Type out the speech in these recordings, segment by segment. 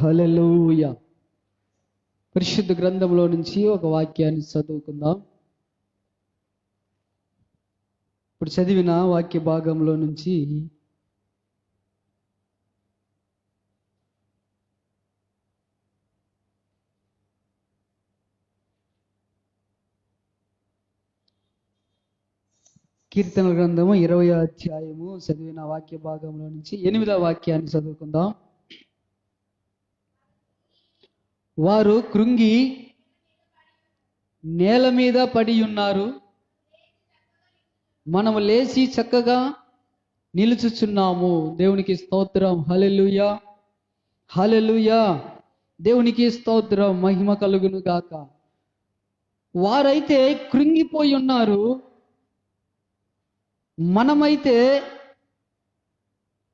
హల్లెలూయా. పరిశుద్ధ గ్రంథంలో నుంచి ఒక వాక్యాన్ని చదువుకుందాం. ఇప్పుడు చదివిన వాక్య భాగంలో నుంచి కీర్తన గ్రంథము 20వ అధ్యాయము చదివిన వాక్య భాగంలో నుంచి 8వ వాక్యాన్ని చదువుకుందాం. వారు కృంగి నేల మీద పడి ఉన్నారు, మనము లేచి చక్కగా నిలుచుచున్నాము. దేవునికి స్తోత్రం. హల్లెలూయా, హల్లెలూయా. దేవునికి స్తోత్రం, మహిమ కలుగును గాక. వారైతే కృంగిపోయి ఉన్నారు, మనమైతే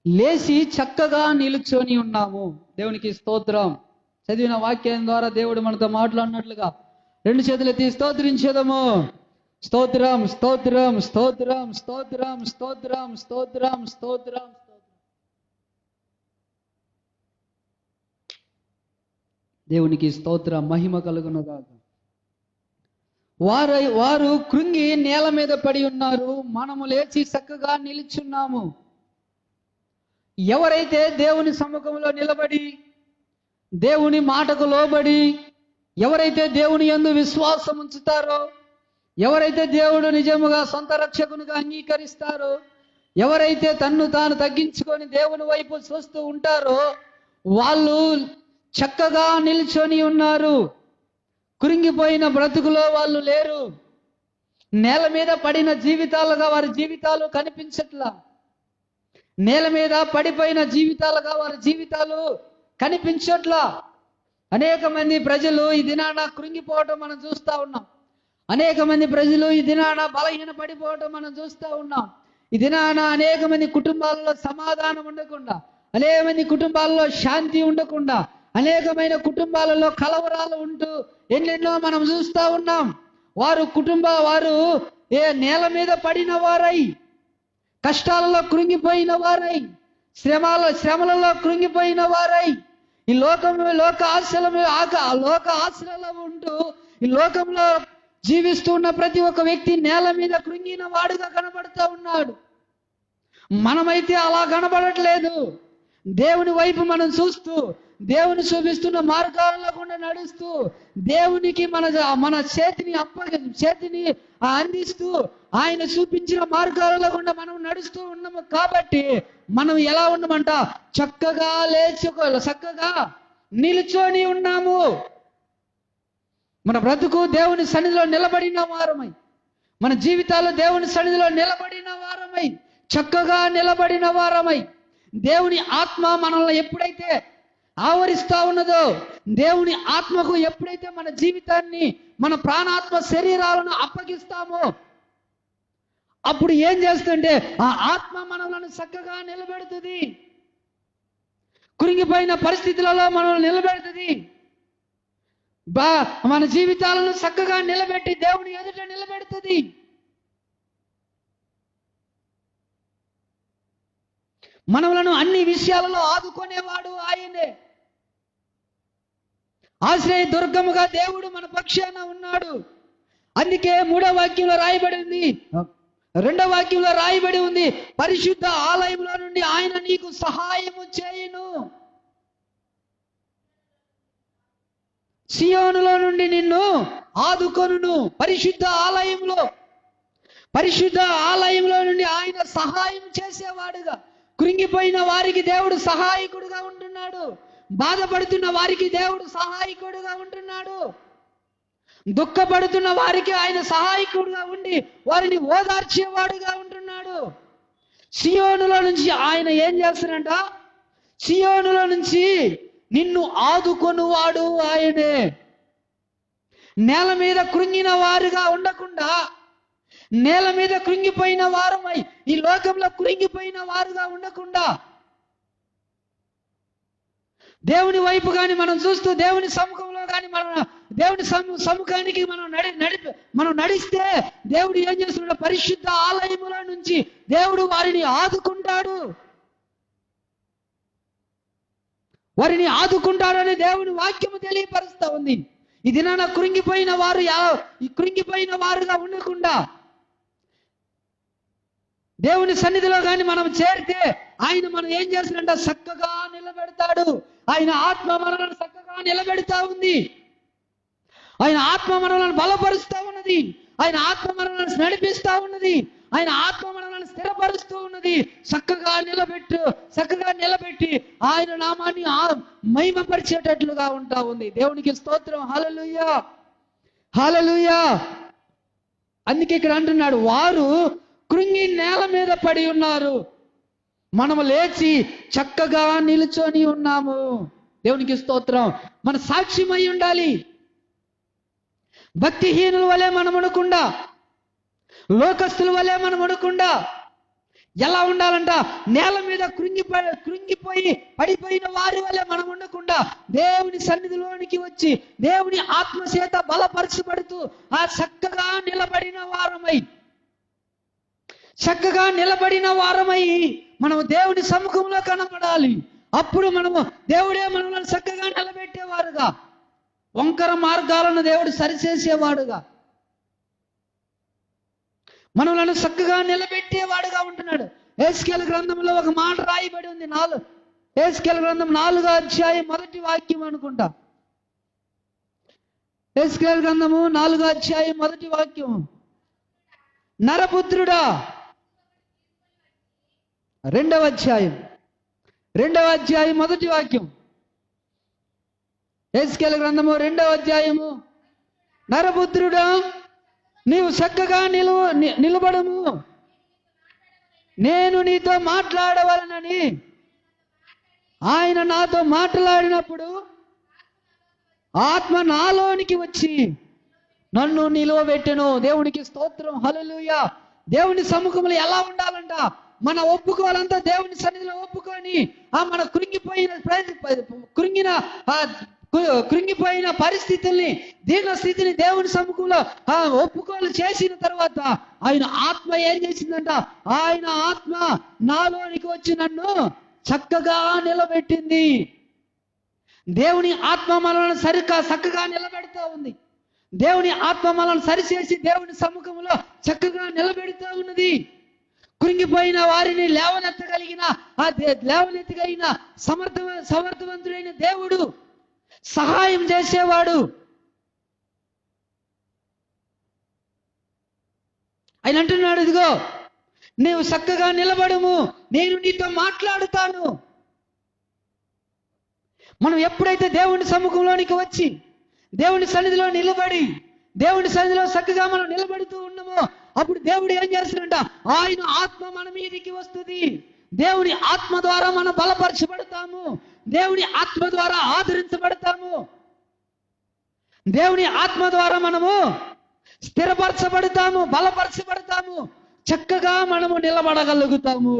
లేచి చక్కగా నిలుచొని ఉన్నాము. దేవునికి స్తోత్రం. చదివిన వాక్యం ద్వారా దేవుడు మనతో మాట్లాడినట్లుగా 2 చేతులెత్తి స్తోత్రించేదము. స్తోత్రం, స్తోత్రం, స్తోత్రం, స్తోత్రం, స్తోత్రం, స్తోత్రం, స్తోత్రం. దేవునికి స్తోత్రం, మహిమ కలుగును గాక. వారు కృంగి నేల మీద పడి ఉన్నారు, మనము లేచి చక్కగా నిలుచున్నాము. ఎవరైతే దేవుని సముఖంలో నిలబడి దేవుని మాటకు లోబడి ఎవరైతే దేవుని యందు విశ్వాసం ఉంచుతారో, ఎవరైతే దేవుడు నిజముగా సొంత రక్షకునిగా అంగీకరిస్తారో, ఎవరైతే తన్ను తాను తగ్గించుకొని దేవుని వైపు చూస్తూ ఉంటారో వాళ్ళు చక్కగా నిల్చొని ఉన్నారు. కృంగిపోయిన బ్రతుకులో వాళ్ళు లేరు. నేల మీద పడిన జీవితాలుగా వారి జీవితాలు కనిపించట్లా. నేల మీద పడిపోయిన జీవితాలుగా వారి జీవితాలు కనిపించట్లా. అనేక మంది ప్రజలు ఈ దినాన కృంగిపోవటం మనం చూస్తూ ఉన్నాం. అనేక మంది ప్రజలు ఈ దినాన బలహీన పడిపోవటం మనం చూస్తూ ఉన్నాం. ఈ దినాన అనేక మంది కుటుంబాల్లో సమాధానం ఉండకుండా, అనేక మంది కుటుంబాల్లో శాంతి ఉండకుండా, అనేకమైన కుటుంబాలలో కలవరాలు ఉంటూ ఎన్నెన్నో మనం చూస్తూ ఉన్నాం. వారు నేల మీద పడిన వారై, కష్టాలలో కృంగిపోయిన వారై, శ్రమలలో కృంగిపోయిన వారై, ఈ లోక ఆశలలో ఉంటూ ఈ లోకంలో జీవిస్తూ ఉన్న ప్రతి ఒక్క వ్యక్తి నేల మీద కృంగిన వాడుగా కనబడుతూ ఉన్నాడు. మనమైతే అలా కనబడట్లేదు. దేవుని వైపు మనం చూస్తూ, దేవుని చూపిస్తున్న మార్గాల్లో గుండా నడుస్తూ, దేవునికి మన చేతిని అందిస్తూ ఆయన చూపించిన మార్గాలలో గుండా మనం నడుస్తూ ఉన్నాము. కాబట్టి మనం ఎలా ఉన్నామంట? చక్కగా చక్కగా నిలుచొని ఉన్నాము. మన బ్రతుకు దేవుని సన్నిధిలో నిలబడిన వారమై, మన జీవితాలు దేవుని సన్నిధిలో నిలబడిన వారమై, చక్కగా నిలబడిన వారమై, దేవుని ఆత్మ మనల్ని ఎప్పుడైతే ఆవరిస్తా ఉన్నదో, దేవుని ఆత్మకు ఎప్పుడైతే మన జీవితాన్ని, మన ప్రాణాత్మ శరీరాలను అప్పగిస్తామో, అప్పుడు ఏం చేస్తుంటే ఆ ఆత్మ మనల్ని చక్కగా నిలబెడుతుంది. కృంగిపోయిన పరిస్థితులలో మనల్ని నిలబెడుతుంది. మన జీవితాలను చక్కగా నిలబెట్టి దేవుని ఎదుట నిలబెడుతుంది. మనలను అన్ని విషయాలలో ఆదుకునేవాడు ఆయనే. ఆశ్రయ దుర్గముగా దేవుడు మన పక్షాన ఉన్నాడు. అందుకే 3వ వాక్యంలో రాయబడి ఉంది, 2వ వాక్యంలో రాయబడి ఉంది, పరిశుద్ధ ఆలయంలో నుండి ఆయన నీకు సహాయము చేయును, సియోనులో నుండి నిన్ను ఆదుకొనును. పరిశుద్ధ ఆలయంలో నుండి ఆయన సహాయం చేసేవాడుగా, కృంగిపోయిన వారికి దేవుడు సహాయకుడుగా ఉంటున్నాడు. బాధపడుతున్న వారికి దేవుడు సహాయకుడుగా ఉంటున్నాడు. దుఃఖపడుతున్న వారికి ఆయన సహాయకుడుగా ఉండి వారిని ఓదార్చేవాడుగా ఉంటున్నాడు. సియోనులో నుంచి ఆయన ఏం చేస్తాడంట? సియోనులో నుంచి నిన్ను ఆదుకొనువాడు ఆయనే. నేల మీద కృంగిన వారుగా ఉండకుండా, నేల మీద కృంగిపోయిన వారమై, ఈ లోకంలో కృంగిపోయిన వారుగా ఉండకుండా, దేవుని వైపు కానీ మనం చూస్తూ, దేవుని సముఖంలో కానీ దేవుని సముఖానికి మనం నడిస్తే దేవుడు ఏం చేస్తున్నాడు? పరిశుద్ధ ఆలయముల నుంచి దేవుడు వారిని ఆదుకుంటాడు. వారిని ఆదుకుంటాడని దేవుని వాక్యము తెలియపరుస్తా ఉంది. ఈ దినాన కృంగిపోయిన వారుగా ఉండకుండా దేవుని సన్నిధిలో కానీ మనం చేరితే ఆయన మనం ఏం చేస్తాడంట, చక్కగా నిలబెడతాడు. ఆయన ఆత్మ మనలను చక్కగా నిలబెడతా ఉంది. ఆయన ఆత్మ మనలను బలపరుస్తూ ఉన్నది. ఆయన ఆత్మ మనలను నడిపిస్తూ ఉన్నది. ఆయన ఆత్మ మనలను స్థిరపరుస్తూ ఉన్నది. చక్కగా నిలబెట్టి ఆయన నామాన్ని మహిమపరిచేటట్లుగా ఉంటా ఉంది. దేవునికి స్తోత్రం. హల్లెలూయా, హల్లెలూయా. అందుకే ఇక్కడ అంటున్నాడు, వారు కృంగి నేల మీద పడి ఉన్నారు, మనము లేచి చక్కగా నిలుచొని ఉన్నాము. దేవునికి స్తోత్రం. మన సాక్ష్యమై ఉండాలి. భక్తిహీనుల వలె మనం ఉండకుండా, లోకస్తుల వలె మనం ఉండకుండా ఎలా ఉండాలంట, నేల మీద కృంగిపోయి పడిపోయిన వారి వలె మనం ఉండకుండా దేవుని సన్నిధిలోనికి వచ్చి దేవుని ఆత్మచేత బలపరచబడుతూ ఆ చక్కగా నిలబడిన వారమై మనము దేవుని సముఖంలో కనపడాలి. అప్పుడు మనము దేవుడే మనల్ని చక్కగా నిలబెట్టేవారుగా, వంకర మార్గాలను దేవుడు సరిచేసేవాడుగా, మనలను చక్కగా నిలబెట్టేవాడుగా ఉంటున్నాడు. యెహెజ్కేలు గ్రంథంలో ఒక మాట రాయబడి ఉంది. యెహెజ్కేలు గ్రంథం 4వ అధ్యాయం 1వ వాక్యం అనుకుంటా. యెహెజ్కేలు గ్రంథము 4వ అధ్యాయం 1వ వాక్యం. నరపుత్రుడా, 2వ అధ్యాయం 1వ వాక్యం. యెహెజ్కేలు గ్రంథము 2వ అధ్యాయము. నరపుత్రుడా, నీవు చక్కగా నిలబడము, నేను నీతో మాట్లాడవలనని ఆయన నాతో మాట్లాడినప్పుడు ఆత్మ నాలోనికి వచ్చి నన్ను నిలువబెట్టెను. దేవునికి స్తోత్రం. హల్లెలూయా. దేవుని సముఖంలో ఎలా ఉండాలంట, మన ఒప్పుకోవాలంతా దేవుని సన్నిధిలో ఒప్పుకొని మన కృంగిపోయిన పరిస్థితుల్ని, దీన స్థితిని దేవుని సముఖంలో ఒప్పుకోలు చేసిన తర్వాత ఆయన ఆత్మ ఏం చేసిందంట, ఆయన ఆత్మ నాలోనికి వచ్చి నన్ను చక్కగా నిలబెట్టింది. దేవుని ఆత్మ మనల్ని చక్కగా నిలబెడతా ఉంది. దేవుని ఆత్మ మనల్ని సరిచేసి దేవుని సముఖంలో చక్కగా నిలబెడతా ఉన్నది. కృంగిపోయిన వారిని లేవనెత్తగలిగిన సమర్థవంతుడైన దేవుడు, సహాయం చేసేవాడు. ఆయన అంటున్నాడు, ఇదిగో నీవు చక్కగా నిలబడము, నేను నీతో మాట్లాడుతాను. మనం ఎప్పుడైతే దేవుని సముఖంలోనికి వచ్చి దేవుని సన్నిధిలో నిలబడి దేవుని సన్నిధిలో చక్కగా మనం నిలబడుతూ ఉన్నామో అప్పుడు దేవుడు ఏం చేస్తాడంట, ఆయన ఆత్మ మన మీదికి వస్తుంది. దేవుని ఆత్మ ద్వారా మనం బలపరచబడతాము. దేవుని ఆత్మ ద్వారా ఆదరించబడతాము. దేవుని ఆత్మ ద్వారా మనము స్థిరపరచబడతాము, బలపరచబడతాము, చక్కగా మనము నిలబడగలుగుతాము.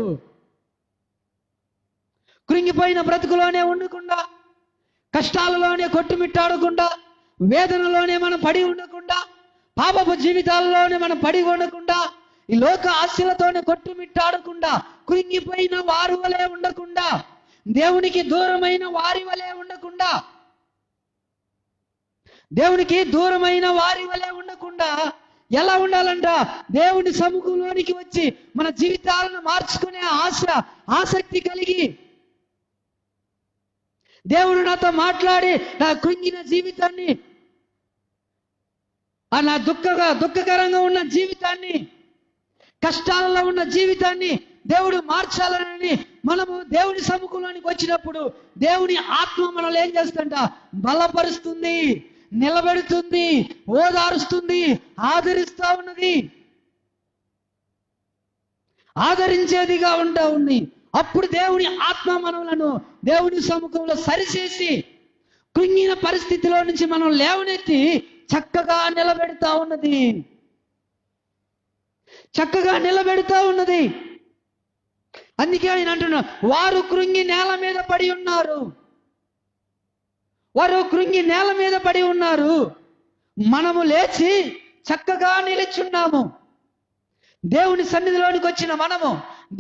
కృంగిపోయిన బ్రతుకులోనే ఉండకుండా, కష్టాలలోనే కొట్టుమిట్టాడకుండా, వేదనలోనే మనం పడి ఉండకుండా, పాపపు జీవితాలలోనే మనం పడి ఉండకుండా, ఈ లోక ఆశలతోనే కొట్టుమిట్టాడకుండా, కృంగిపోయిన వారి వలె ఉండకుండా, దేవునికి దూరమైన వారి వలె ఉండకుండా, ఎలా ఉండాలంట, దేవుని సముఖంలోనికి వచ్చి మన జీవితాలను మార్చుకునే ఆసక్తి కలిగి, దేవుడు నాతో మాట్లాడి నా కృంగిన జీవితాన్ని, నా దుఃఖకరంగా ఉన్న జీవితాన్ని, కష్టాలలో ఉన్న జీవితాన్ని దేవుడు మార్చాలని మనము దేవుని సముఖంలోనికి వచ్చినప్పుడు దేవుని ఆత్మ మనల్ని ఏం చేస్తుందంట, బలపరుస్తుంది, నిలబెడుతుంది, ఓదారుస్తుంది, ఆదరిస్తా ఉన్నది, ఆదరించేదిగా ఉంటా ఉంది. అప్పుడు దేవుని ఆత్మ మనలను దేవుని సముఖంలో సరిచేసి కృంగిన పరిస్థితిలో నుంచి మనం లేవనెత్తి చక్కగా నిలబెడతా ఉన్నది. అందుకే ఆయన అంటున్నారు, వారు కృంగి నేల మీద పడి ఉన్నారు, మనము లేచి చక్కగా నిలుచున్నాము. దేవుని సన్నిధిలోనికి వచ్చిన మనము,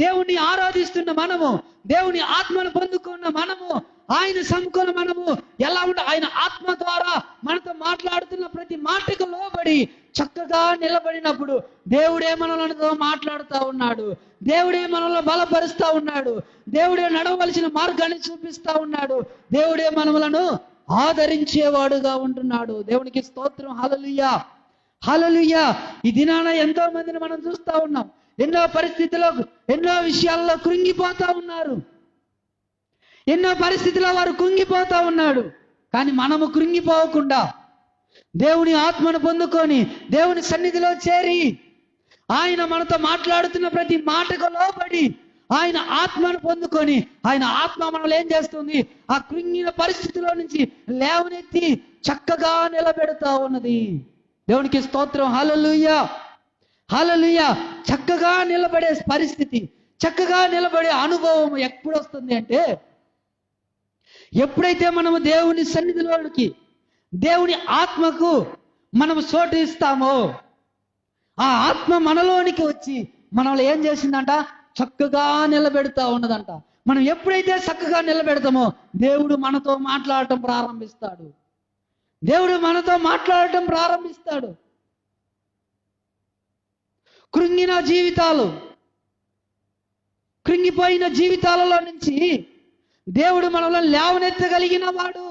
దేవుని ఆరాధిస్తున్న మనము, దేవుని ఆత్మను పొందుకున్న మనము ఆయన సముఖంలో మనము ఎలా ఉండాలి? ఆయన ఆత్మ ద్వారా మనతో మాట్లాడుతున్న ప్రతి మాటకు లోబడి చక్కగా నిలబడినప్పుడు దేవుడే మనలతో మాట్లాడుతూ ఉన్నాడు. దేవుడే మనల్ని బలపరుస్తూ ఉన్నాడు. దేవుడే నడవవలసిన మార్గాన్ని చూపిస్తా ఉన్నాడు. దేవుడే మనలను ఆదరించేవాడుగా ఉంటున్నాడు. దేవునికి స్తోత్రం. హల్లెలూయా, హల్లెలూయా. ఈ దినాన ఎంతో మందిని మనం చూస్తా ఉన్నాం. ఎన్నో పరిస్థితుల్లో, ఎన్నో విషయాల్లో కృంగిపోతా ఉన్నారు. ఎన్నో పరిస్థితుల్లో వారు కృంగిపోతా ఉన్నాడు. కానీ మనము కృంగిపోకుండా దేవుని ఆత్మను పొందుకొని దేవుని సన్నిధిలో చేరి ఆయన మనతో మాట్లాడుతున్న ప్రతి మాటకు లోబడి ఆయన ఆత్మను పొందుకొని ఆయన ఆత్మ మనల్ని ఏం చేస్తుంది? ఆ కృంగిన పరిస్థితిలో నుంచి లేవనెత్తి చక్కగా నిలబెడతా ఉన్నది. దేవునికి స్తోత్రం. హల్లెలూయా, హల్లెలూయా. చక్కగా నిలబడే పరిస్థితి, చక్కగా నిలబడే అనుభవం ఎప్పుడు వస్తుంది అంటే, ఎప్పుడైతే మనము దేవుని సన్నిధిలోనికి, దేవుని ఆత్మకు మనము చోటు ఇస్తామో, ఆ ఆత్మ మనలోనికి వచ్చి మనల్ని ఏం చేసిందంట? చక్కగా నిలబెడతా ఉన్నదంట. మనం ఎప్పుడైతే చక్కగా నిలబెడతామో దేవుడు మనతో మాట్లాడటం ప్రారంభిస్తాడు. దేవుడు మనతో మాట్లాడటం ప్రారంభిస్తాడు. కృంగిన జీవితాలు, కృంగిపోయిన జీవితాలలో నుంచి దేవుడు మనల్ని లేవనెత్తగలిగిన వాడు.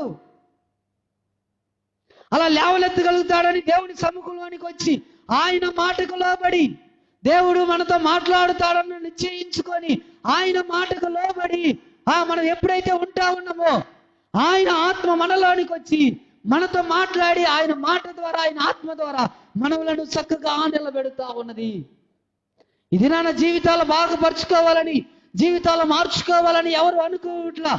అలా లేవనెత్తగలుగుతాడని దేవుని సముఖంలోనికి వచ్చి ఆయన మాటకు లోబడి దేవుడు మనతో మాట్లాడుతాడని నిశ్చయించుకొని ఆయన మాటకు లోబడి మనం ఎప్పుడైతే ఉంటా ఉన్నామో ఆయన ఆత్మ మనలోనికి వచ్చి మనతో మాట్లాడి ఆయన మాట ద్వారా, ఆయన ఆత్మ ద్వారా మనలను చక్కగా నిలబెడతా ఉన్నది. ఇది నా జీవితాలు బాగుపరుచుకోవాలని, జీవితాలు మార్చుకోవాలని ఎవరు అనుకోవట్లా.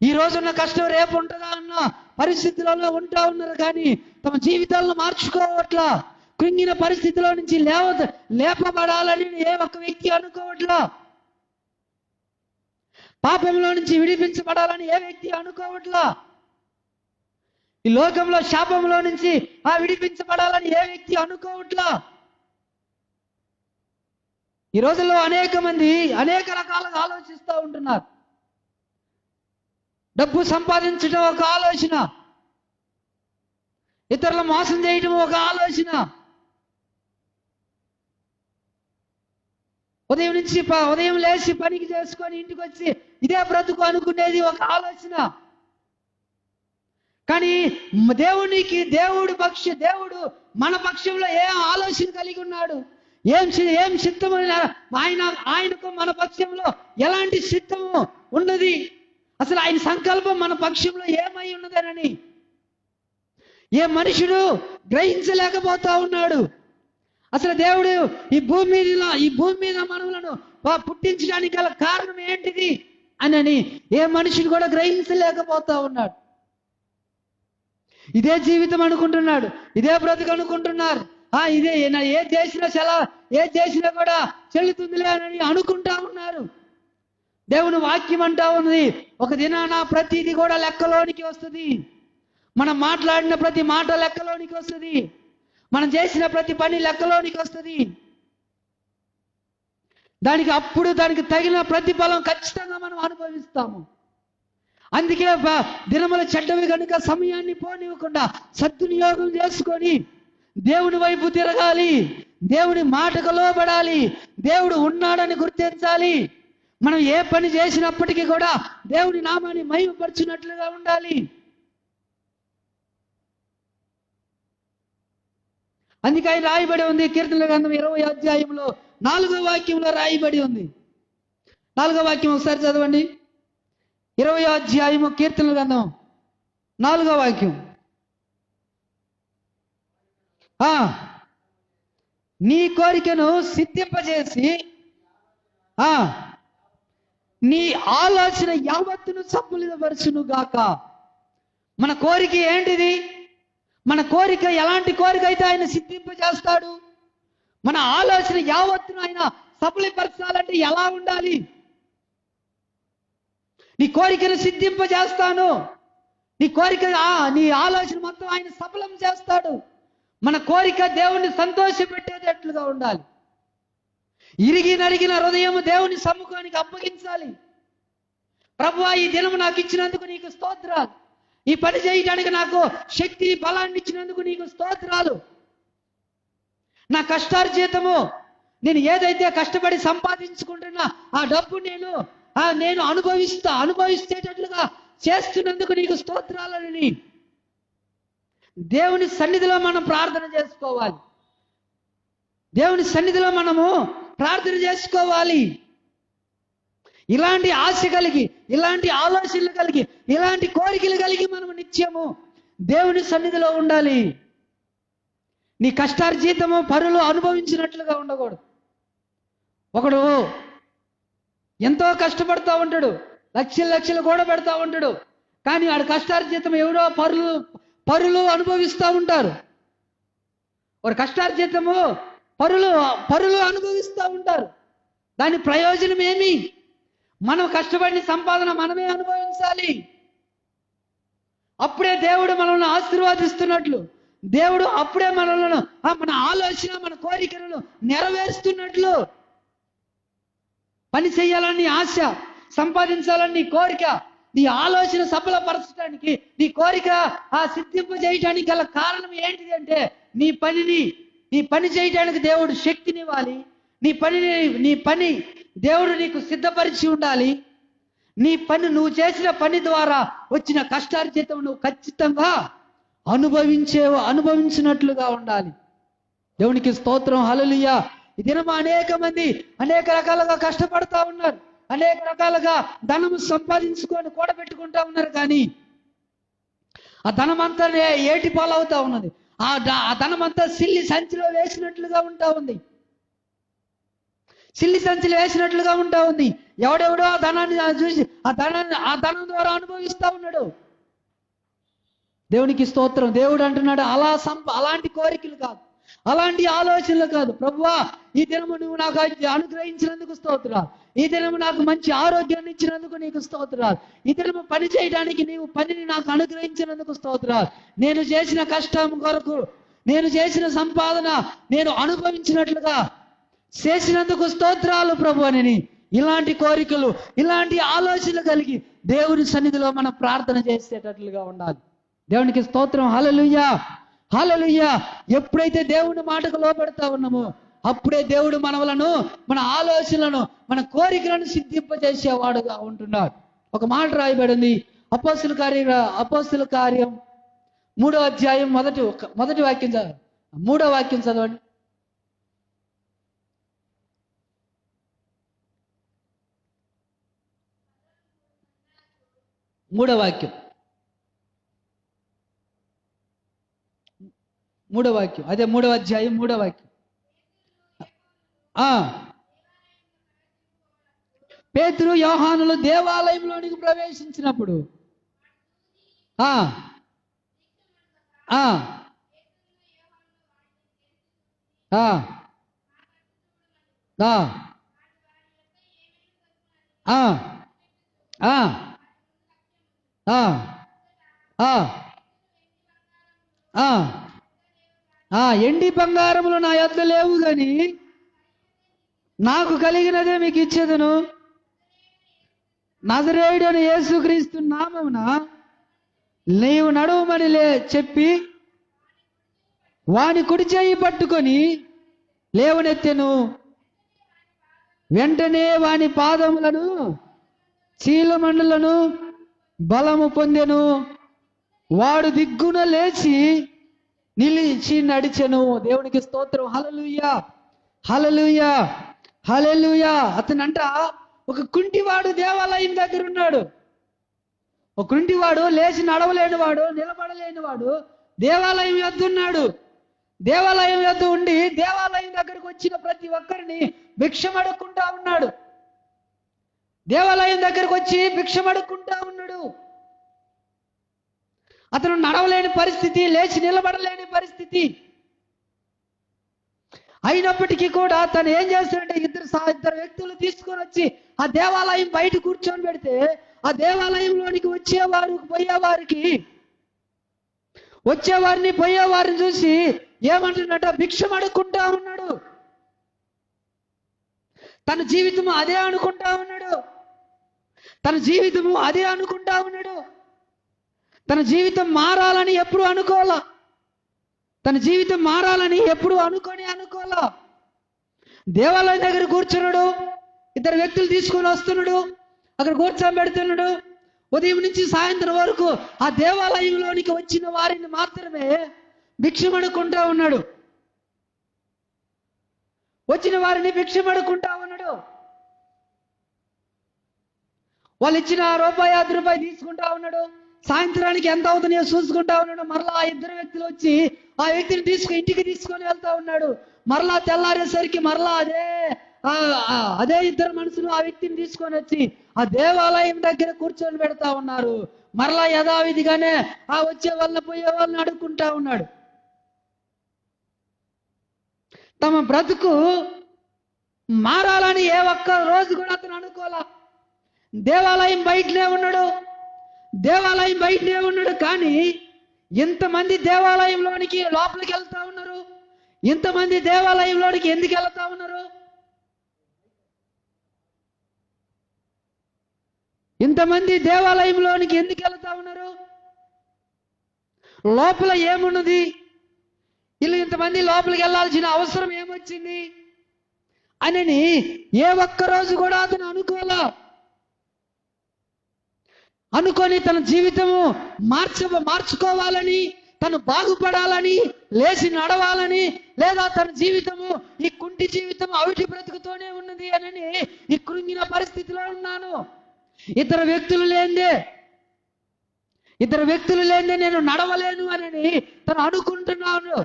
ఈ రోజున్న కష్టం రేపు ఉంటుందా అన్న పరిస్థితులలో ఉంటా ఉన్నారు, కానీ తమ జీవితాలను మార్చుకోవట్లా. కృంగిన పరిస్థితిలో నుంచి లేపబడాలని ఏ ఒక్క వ్యక్తి అనుకోవట్లా. పాపంలో నుంచి విడిపించబడాలని ఏ వ్యక్తి అనుకోవట్లా. ఈ లోకంలో శాపంలో నుంచి విడిపించబడాలని ఏ వ్యక్తి అనుకోవట్లా. ఈ రోజుల్లో అనేక మంది అనేక రకాలుగా ఆలోచిస్తూ ఉంటున్నారు. డబ్బు సంపాదించడం ఒక ఆలోచన, ఇతరుల మోసం చేయడం ఒక ఆలోచన, ఉదయం లేచి పనికి చేసుకొని ఇంటికి వచ్చి ఇదే బ్రతుకు అనుకునేది ఒక ఆలోచన. కానీ దేవుడు మన పక్షంలో ఏ ఆలోచన కలిగి ఉన్నాడు? ఏం చిత్తమని ఆయనకు మన పక్షంలో ఎలాంటి చిత్తము ఉన్నది? అసలు ఆయన సంకల్పం మన పక్షంలో ఏమై ఉన్నదనని ఏ మనుషుడు గ్రహించలేకపోతా ఉన్నాడు. అసలు దేవుడు ఈ భూమి మీద మనలను పుట్టించడానికి గల కారణం ఏంటిది అని ఏ మనుషుడు కూడా గ్రహించలేకపోతా ఉన్నాడు. ఇదే జీవితం అనుకుంటున్నాడు, ఇదే బ్రతుకు అనుకుంటున్నారు. ఇదే ఏది చేసినా కూడా చెల్లుతుందిలే అని అనుకుంటా ఉన్నారు. దేవుని వాక్యం అంటా ఉన్నది, ఒక దినాన ప్రతిది కూడా లెక్కలోనికి వస్తుంది. మనం మాట్లాడిన ప్రతి మాట లెక్కలోనికి వస్తుంది. మనం చేసిన ప్రతి పని లెక్కలోనికి వస్తుంది. దానికి తగిన ప్రతిఫలం ఖచ్చితంగా మనం అనుభవిస్తాము. అందుకే దినముల చెడ్డవి కనుక సమయాన్ని పోనివ్వకుండా సద్వినియోగం చేసుకొని దేవుని వైపు తిరగాలి, దేవుని మాటకు లోబడాలి, దేవుడు ఉన్నాడని గుర్తించాలి. మనం ఏ పని చేసినప్పటికీ కూడా దేవుని నామాన్ని మహిమపరచినట్లుగా ఉండాలి. అందుకే ఆయన రాయబడి ఉంది, కీర్తనల గ్రంథం 20వ అధ్యాయంలో 4వ వాక్యంలో రాయబడి ఉంది. 4వ వాక్యం ఒకసారి చదవండి. 20వ అధ్యాయము కీర్తనల గ్రంథం 4వ వాక్యం. నీ కోరికను సిద్ధింపజేసి నీ ఆలోచన యావత్తును సఫలీకరించును గాక. మన కోరిక ఏంటిది? మన కోరిక ఎలాంటి కోరిక అయితే ఆయన సిద్ధింపజేస్తాడు. మన ఆలోచన యావత్తును ఆయన సఫలీకరించాలంటే ఎలా ఉండాలి? నీ కోరికను సిద్ధింపజేస్తాను, నీ ఆలోచన మొత్తం ఆయన సఫలం చేస్తాడు. మన కోరిక దేవుణ్ణి సంతోషపెట్టేటట్లుగా ఉండాలి. ఇరిగి నరిగిన హృదయం దేవుని సముఖానికి అప్పగించాలి. ప్రభువా ఈ దినము నాకు ఇచ్చినందుకు నీకు స్తోత్రాలు, ఈ పని చేయడానికి నాకు శక్తిని బలాన్ని ఇచ్చినందుకు నీకు స్తోత్రాలు. నా కష్టార్జితము, నేను ఏదైతే కష్టపడి సంపాదించుకుంటున్నా ఆ డబ్బు నేను అనుభవిస్తేటట్లుగా చేస్తున్నందుకు నీకు స్తోత్రాలని దేవుని సన్నిధిలో మనం ప్రార్థన చేసుకోవాలి. దేవుని సన్నిధిలో మనము ప్రార్థన చేసుకోవాలి. ఇలాంటి ఆశ కలిగి, ఇలాంటి ఆలోచనలు కలిగి, ఇలాంటి కోరికలు కలిగి మనము నిత్యము దేవుని సన్నిధిలో ఉండాలి. నీ కష్టార్జితము పరులు అనుభవించినట్లుగా ఉండకూడదు. ఒకడు ఎంతో కష్టపడతా ఉంటాడు, లక్షలు కూడా పెడతా ఉంటాడు, కానీ ఆడు కష్టార్జితం ఎవరో పరులు అనుభవిస్తూ ఉంటారు. వాడు కష్టార్జితము పరులు అనుభవిస్తూ ఉంటారు. దాని ప్రయోజనం ఏమి? మనం కష్టపడిన సంపాదన మనమే అనుభవించాలి. అప్పుడే దేవుడు మనల్ని ఆశీర్వాదిస్తున్నట్లు, దేవుడు అప్పుడే మనల్ని మన ఆలోచన, మన కోరికలను నెరవేరుస్తున్నట్లు. పని చేయాలని ఆశ, సంపాదించాలని నీ కోరిక, నీ ఆలోచన సఫలపరచడానికి, నీ కోరిక సిద్ధింపజేయడానికి గల కారణం ఏంటిది అంటే నీ పని చేయడానికి దేవుడు శక్తినివ్వాలి. నీ పని దేవుడు నీకు సిద్ధపరిచి ఉండాలి. నువ్వు చేసిన పని ద్వారా వచ్చిన కష్టార్జితం నువ్వు ఖచ్చితంగా అనుభవించినట్లుగా ఉండాలి. దేవునికి స్తోత్రం, హల్లెలూయా. ఈ దినం అనేక మంది అనేక రకాలుగా కష్టపడతా ఉన్నారు, అనేక రకాలుగా ధనము సంపాదించుకొని కూడబెట్టుకుంటా ఉన్నారు. కానీ ఆ ధనమంతా ఏటి పాలవుతా ఉన్నది. ఆ ధనమంతా సిల్లి సంచిలో వేసినట్లుగా ఉంటా ఉంది. సిల్లి సంచిలో వేసినట్లుగా ఉంటా ఉంది. ఎవడెవడో ఆ ధనాన్ని చూసి ఆ ధనం ద్వారా అనుభవిస్తా ఉన్నాడు. దేవునికి స్తోత్రం. దేవుడు అంటున్నాడు, అలాంటి కోరికలు కాదు, అలాంటి ఆలోచనలు కాదు. ప్రభువా ఈ దినము నువ్వు నాకు అనుగ్రహించినందుకు స్తోత్రాలు, ఈ దినము నాకు మంచి ఆరోగ్యాన్ని ఇచ్చినందుకు నీకు స్తోత్రాలు, ఈ దినము పని చేయడానికి నీవు పనిని నాకు అనుగ్రహించినందుకు స్తోత్రాలు, నేను చేసిన కష్టం కొరకు, నేను చేసిన సంపాదన నేను అనుభవించినట్లుగా చేసినందుకు స్తోత్రాలు ప్రభు అని ఇలాంటి కోరికలు, ఇలాంటి ఆలోచనలు కలిగి దేవుని సన్నిధిలో మనం ప్రార్థన చేసేటట్లుగా ఉండాలి. దేవునికి స్తోత్రం, హల్లెలూయా, హల్లెలూయా. ఎప్పుడైతే దేవుని మాటకు లోబడతా ఉన్నామో అప్పుడే దేవుడు మన ఆలోచనలను, మన కోరికలను సిద్ధింపజేసేవాడుగా ఉంటున్నాడు. ఒక మాట రాయబడింది అపోస్తుల కార్యం 3వ అధ్యాయం మొదటి వాక్యం 3వ వాక్యం చదవండి. 3వ వాక్యం, 3వ వాక్యం, అదే 3వ అధ్యాయం 3వ వాక్యం. పేతురు యోహానులు దేవాలయంలోనికి ప్రవేశించినప్పుడు ఎండి బంగారములు నా యొద్ద లేవు గాని నాకు కలిగినదే మీకు ఇచ్చేదను. నజరేయుడైన యేసుక్రీస్తు నామమున నీవు నడువమని చెప్పి వాని కుడి చేయి పట్టుకొని లేవనెత్తెను. వెంటనే వాని పాదములను చీలమండలను బలము పొందెను. వాడు దిగ్గున లేచి నిలిచి నడిచెను. దేవునికి స్తోత్రం, హల్లెలూయా, హల్లెలూయా, హల్లెలూయా. అతనంట ఒక కుంటివాడు దేవాలయం దగ్గర ఉన్నాడు. ఒక కుంటివాడు, లేచి నడవలేనివాడు, నిలబడలేనివాడు దేవాలయం యొద్ద ఉన్నాడు. దేవాలయం యొద్ద ఉండి దేవాలయం దగ్గరకు వచ్చిన ప్రతి ఒక్కరిని భిక్షం అడుక్కుంటా ఉన్నాడు. దేవాలయం దగ్గరకు వచ్చి భిక్షం అడుక్కుంటా ఉన్నాడు. అతను నడవలేని పరిస్థితి, లేచి నిలబడలేని పరిస్థితి అయినప్పటికీ కూడా తను ఏం చేస్తాడంటే ఇద్దరు వ్యక్తులు తీసుకొని వచ్చి ఆ దేవాలయం బయట కూర్చొని పెడితే ఆ దేవాలయంలోనికి వచ్చేవారిని పోయేవారిని చూసి ఏమంటున్నట్ట, భిక్షం అడుక్కుంటా ఉన్నాడు. తన జీవితం అదే అనుకుంటా ఉన్నాడు. తన జీవితము అదే అనుకుంటా ఉన్నాడు. తన జీవితం మారాలని ఎప్పుడు అనుకోవాలా. తన జీవితం మారాలని ఎప్పుడు అనుకోవాలా. దేవాలయం దగ్గర కూర్చున్నాడు, ఇద్దరు వ్యక్తులు తీసుకొని వస్తున్నాడు, అక్కడ కూర్చోబెడుతున్నాడు. ఉదయం నుంచి సాయంత్రం వరకు ఆ దేవాలయంలోనికి వచ్చిన వారిని మాత్రమే భిక్షమడుకుంటా ఉన్నాడు. వచ్చిన వారిని భిక్షమడుకుంటా ఉన్నాడు. వాళ్ళు ఇచ్చిన రూపాయి 10 రూపాయలు తీసుకుంటా ఉన్నాడు. సాయంత్రానికి ఎంత అవుతుందో చూసుకుంటా ఉన్నాడు. మరలా ఆ ఇద్దరు వ్యక్తులు వచ్చి ఆ వ్యక్తిని ఇంటికి తీసుకొని వెళ్తా ఉన్నాడు. మరలా తెల్లారేసరికి మరలా అదే ఇద్దరు మనుషులు ఆ వ్యక్తిని తీసుకొని వచ్చి ఆ దేవాలయం దగ్గర కూర్చొని పెడతా ఉన్నారు. మరలా యథావిధిగానే ఆ వచ్చే వాళ్ళని పోయే వాళ్ళని అడుక్కుంటా ఉన్నాడు. తమ బ్రతుకు మారాలని ఏ ఒక్క రోజు కూడా అతను అనుకోలా. దేవాలయం బయటనే ఉన్నాడు. కానీ ఇంతమంది దేవాలయంలోనికి లోపలికి వెళ్తా ఉన్నారు. ఇంతమంది దేవాలయంలోనికి ఎందుకు వెళ్తా ఉన్నారు? ఇంతమంది దేవాలయంలోనికి ఎందుకు వెళ్తా ఉన్నారు? లోపల ఏమున్నది? వీళ్ళు ఇంతమంది లోపలికి వెళ్ళాల్సిన అవసరం ఏమొచ్చింది అని ఏ ఒక్క రోజు కూడా అతను అనుకొని తన జీవితము మార్చుకోవాలని, తను బాగుపడాలని, లేచి నడవాలని, లేదా తన జీవితము ఈ కుంటి జీవితం అవిటి బ్రతుకుతోనే ఉన్నది అని ఈ కృంగిన పరిస్థితిలో ఉన్నాను. ఇద్దరు వ్యక్తులు లేందే నేను నడవలేను అని తను అనుకుంటున్నాను.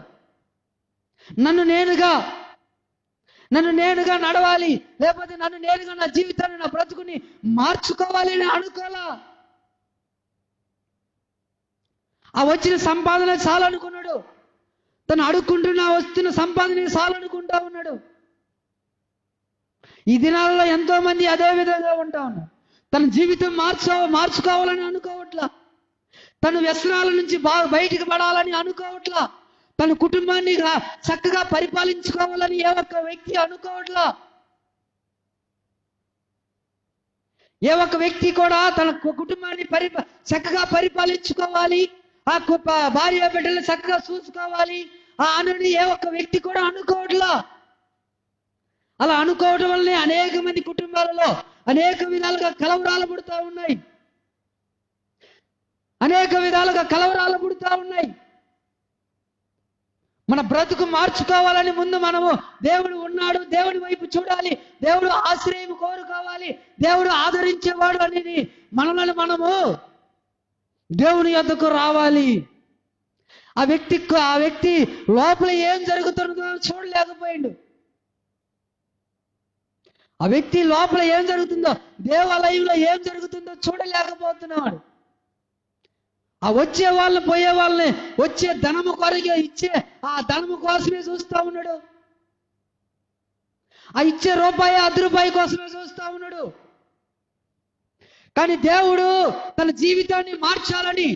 నన్ను నేనుగా నడవాలి, లేకపోతే నన్ను నేనుగా నా జీవితాన్ని, నా బ్రతుకుని మార్చుకోవాలి అని అనుకోలా. ఆ వచ్చిన సంపాదన చాలనుకున్నాడు. తను వస్తున్న సంపాదన చాలనుకుంటా ఉన్నాడు. ఈ దినాలలో ఎంతో మంది అదే విధంగా ఉంటా ఉన్నారు. తన జీవితం మార్చుకోవాలని అనుకోవట్లా. తను వ్యసనాల నుంచి బయటికి పడాలని అనుకోవట్లా. తన కుటుంబాన్ని చక్కగా పరిపాలించుకోవాలని ఏ ఒక్క వ్యక్తి అనుకోవట్లా. ఏ ఒక్క వ్యక్తి కూడా తన కుటుంబాన్ని చక్కగా పరిపాలించుకోవాలి, ఆ భార్య బిడ్డలు చక్కగా చూసుకోవాలి అని ఏ ఒక్క వ్యక్తి కూడా అనుకోవట్లా. అలా అనుకోవడం వల్లనే అనేక మంది కుటుంబాలలో అనేక విధాలుగా కలవరాలు పుడుతూ ఉన్నాయి. మన బ్రతుకు మార్చుకోవాలని ముందు మనము దేవుడు ఉన్నాడు, దేవుడి వైపు చూడాలి, దేవుడు ఆశ్రయం కోరుకోవాలి, దేవుడు ఆదరించేవాడు అనేది మనము దేవుని యొద్దకు రావాలి. ఆ వ్యక్తి లోపల ఏం జరుగుతుందో చూడలేకపోయిండు. ఆ వ్యక్తి లోపల ఏం జరుగుతుందో, దేవాలయంలో ఏం జరుగుతుందో చూడలేకపోతున్నాడు. ఆ వచ్చే వాళ్ళని పోయే వాళ్ళని వచ్చే ధనము కొరగా ఇచ్చే ఆ ధనము కోసమే చూస్తూ ఉన్నాడు. ఆ ఇచ్చే రూపాయి 10 రూపాయి కోసమే చూస్తూ ఉన్నాడు. కానీ దేవుడు తన జీవితాన్ని మార్చాలని,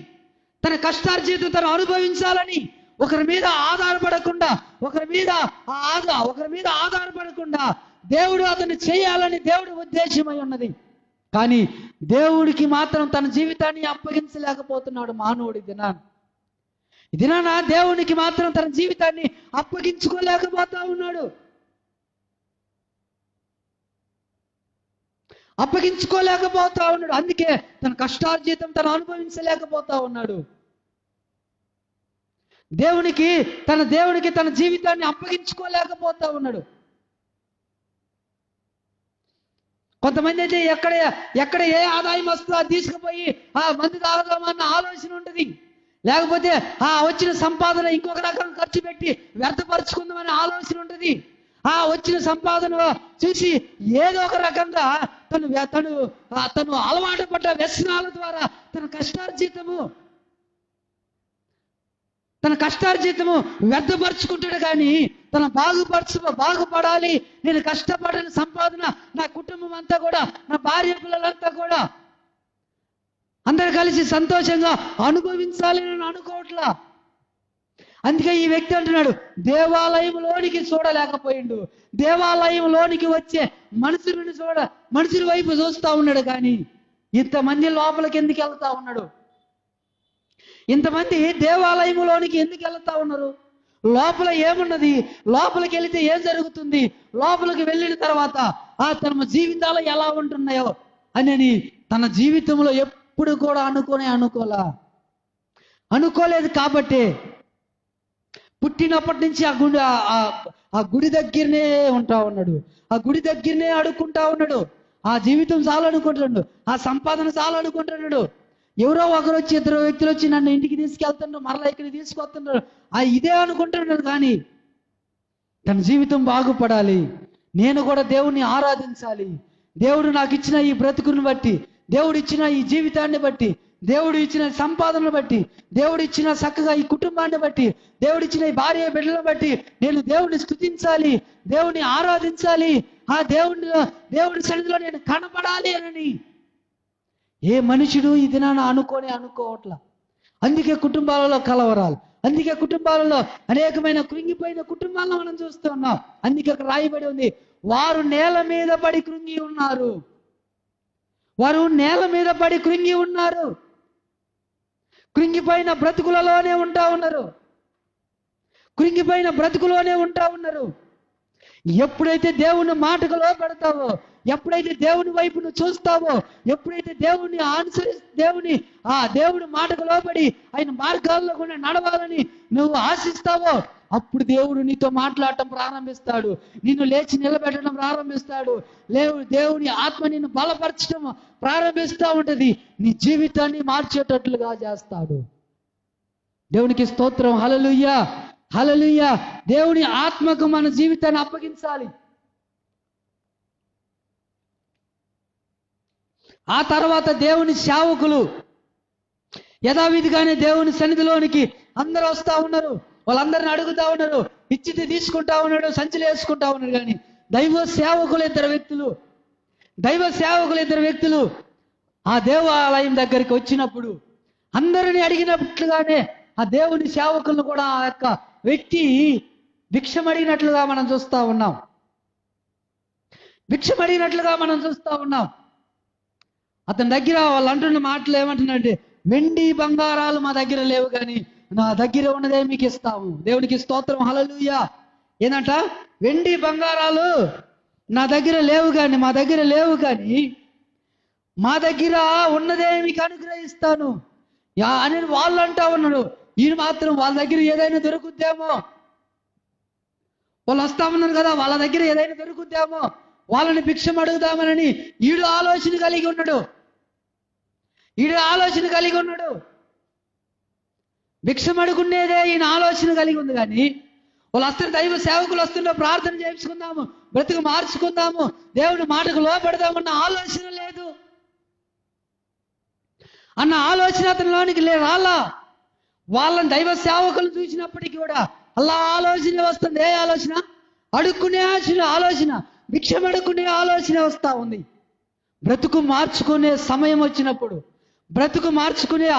తన కష్టార్జితం తను అనుభవించాలని, ఒకరి మీద ఆధారపడకుండా దేవుడు అతన్ని చేయాలని దేవుడి ఉద్దేశమై ఉన్నది. కానీ దేవుడికి మాత్రం తన జీవితాన్ని అప్పగించలేకపోతున్నాడు మానవుడి దినాన దేవునికి మాత్రం తన జీవితాన్ని అప్పగించుకోలేకపోతా ఉన్నాడు. అందుకే తన కష్టార్జితం తను అనుభవించలేకపోతా ఉన్నాడు. దేవునికి తన జీవితాన్ని అప్పగించుకోలేకపోతా ఉన్నాడు. కొంతమంది అయితే ఎక్కడ ఏ ఆదాయం వస్తుందో అది తీసుకుపోయి ఆ మందు తాగుదామన్న ఆలోచన ఉంటుంది. లేకపోతే ఆ వచ్చిన సంపాదన ఇంకొక రకం ఖర్చు పెట్టి వ్యర్థపరుచుకుందామనే ఆలోచన ఉంటుంది. ఆ వచ్చిన సంపాదన చూసి ఏదో ఒక రకంగా తను అలవాటు పడ్డ వ్యసనాల ద్వారా తన కష్టార్జితము వ్యర్థపరుచుకుంటాడు. కానీ తన బాగుపడాలి, నేను కష్టపడిన సంపాదన నా కుటుంబం అంతా కూడా, నా భార్య పిల్లలంతా కూడా అందరు కలిసి సంతోషంగా అనుభవించాలి అని అనుకోవట్లా. అందుకే ఈ వ్యక్తి అంటున్నాడు, దేవాలయంలోనికి చూడలేకపోయిండు. దేవాలయంలోనికి వచ్చే మనుషుల వైపు చూస్తూ ఉన్నాడు. కానీ ఇంతమంది లోపలికి ఎందుకు వెళ్తా ఉన్నాడు? ఇంతమంది దేవాలయంలోనికి ఎందుకు వెళ్తా ఉన్నారు? లోపల ఏమున్నది? లోపలికి వెళితే ఏం జరుగుతుంది? లోపలికి వెళ్ళిన తర్వాత తమ జీవితాలు ఎలా ఉంటున్నాయో అని తన జీవితంలో ఎప్పుడు కూడా అనుకోలేదు. కాబట్టి పుట్టినప్పటి నుంచి ఆ గుడి దగ్గరనే ఉంటా ఉన్నాడు. ఆ గుడి దగ్గరనే అడుక్కుంటా ఉన్నాడు. ఆ జీవితం చాలు అనుకుంటున్నాడు. ఆ సంపాదన చాలు అనుకుంటున్నాడు. ఎవరో ఒకరు వచ్చి, ఇద్దరు వ్యక్తులు వచ్చి నన్ను ఇంటికి తీసుకెళ్తున్నారు, మరలా ఇక్కడికి తీసుకొస్తున్నారు, ఇదే అనుకుంటున్నాడు. కానీ తన జీవితం బాగుపడాలి, నేను కూడా దేవుణ్ణి ఆరాధించాలి, దేవుడు నాకు ఇచ్చిన ఈ బ్రతుకుని బట్టి, దేవుడు ఇచ్చిన ఈ జీవితాన్ని బట్టి, దేవుడు ఇచ్చిన సంపాదనను బట్టి, దేవుడు ఇచ్చిన చక్కగా ఈ కుటుంబాన్ని బట్టి, దేవుడు ఇచ్చిన ఈ భార్య బిడ్డలను బట్టి నేను దేవుడిని స్తుతించాలి, దేవుడిని ఆరాధించాలి, ఆ దేవుడి సన్నిధిలో నేను కనపడాలి అని ఏ మనుషుడు ఈ దినాన అనుకోవట్లా. అందుకే కుటుంబాలలో కలవరాలు, అందుకే కుటుంబాలలో అనేకమైన కృంగిపోయిన కుటుంబాలను మనం చూస్తున్నాం. అందుకే అక్కడ రాయబడి ఉంది, వారు నేల మీద పడి కృంగి ఉన్నారు. వారు నేల మీద పడి కృంగి ఉన్నారు. కృంగిపోయిన బ్రతుకులలోనే ఉంటా ఉన్నారు. కృంగిపోయిన బ్రతుకులోనే ఉంటా ఉన్నారు. ఎప్పుడైతే దేవుని మాటకు లోబడతావో, ఎప్పుడైతే దేవుని వైపు నువ్వు చూస్తావో, ఎప్పుడైతే దేవుని దేవుడి మాటకు లోబడి ఆయన మార్గాల్లో కూడా నడవాలని నువ్వు ఆశిస్తావో, అప్పుడు దేవుడు నీతో మాట్లాడటం ప్రారంభిస్తాడు, నిన్ను లేచి నిలబెట్టడం ప్రారంభిస్తాడు. దేవుని ఆత్మ నిన్ను బలపరచడం ప్రారంభిస్తూ ఉంటది, నీ జీవితాన్ని మార్చేటట్లుగా చేస్తాడు. దేవునికి స్తోత్రం. హల్లెలూయా, హల్లెలూయా. దేవుని ఆత్మకు మన జీవితాన్ని అప్పగించాలి. ఆ తర్వాత దేవుని సేవకులు యథావిధిగానే దేవుని సన్నిధిలోనికి అందరూ వస్తూ ఉన్నారు. వాళ్ళందరిని అడుగుతా ఉన్నారు, ఇచ్చితే తీసుకుంటా ఉన్నాడు, సంచులు వేసుకుంటా ఉన్నారు. కానీ దైవ సేవకులు ఇద్దరు వ్యక్తులు ఆ దేవాలయం దగ్గరికి వచ్చినప్పుడు అందరిని అడిగినట్లుగానే ఆ దేవుని సేవకులను కూడా ఆ యొక్క వ్యక్తి భిక్షమడిగినట్లుగా మనం చూస్తూ ఉన్నాం. అతని దగ్గర వాళ్ళు అంటున్న మాటలు ఏమంటున్నారంటే, వెండి బంగారాలు మా దగ్గర లేవు, కానీ నా దగ్గర ఉన్నదే మీకు ఇస్తాము. దేవునికి స్తోత్రం. హల్లెలూయా. ఏంటంట? వెండి బంగారాలు నా దగ్గర లేవు కానీ, మా దగ్గర ఉన్నదే మీకు అనుగ్రహిస్తాను అని వాళ్ళు అంటా ఉన్నాడు. ఈయన మాత్రం వాళ్ళ దగ్గర ఏదైనా దొరుకుద్దేమో, వాళ్ళు వస్తా ఉన్నారు కదా, వాళ్ళ దగ్గర ఏదైనా దొరుకుద్దేమో, వాళ్ళని భిక్షం అడుగుదామని ఈడు ఆలోచన కలిగి ఉన్నాడు. భిక్షం అడుగునేదే ఈయన ఆలోచన కలిగి ఉంది. కానీ వాళ్ళు వస్తున్న దైవ సేవకులు వస్తున్న ప్రార్థన చేసుకుందాము, బ్రతుకు మార్చుకుందాము, దేవుని మాటకు లోపడదామన్న ఆలోచన లేదు. అన్న ఆలోచన అతనిలోనికి రాలా. వాళ్ళని దైవ సేవకులు చూసినప్పటికీ కూడా అలా ఆలోచన వస్తుంది. ఏ ఆలోచన? అడుక్కునే ఆలోచన, భిక్షం అడుక్కునే ఆలోచన వస్తూ ఉంది. బ్రతుకు మార్చుకునే సమయం వచ్చినప్పుడు, బ్రతుకు మార్చుకునే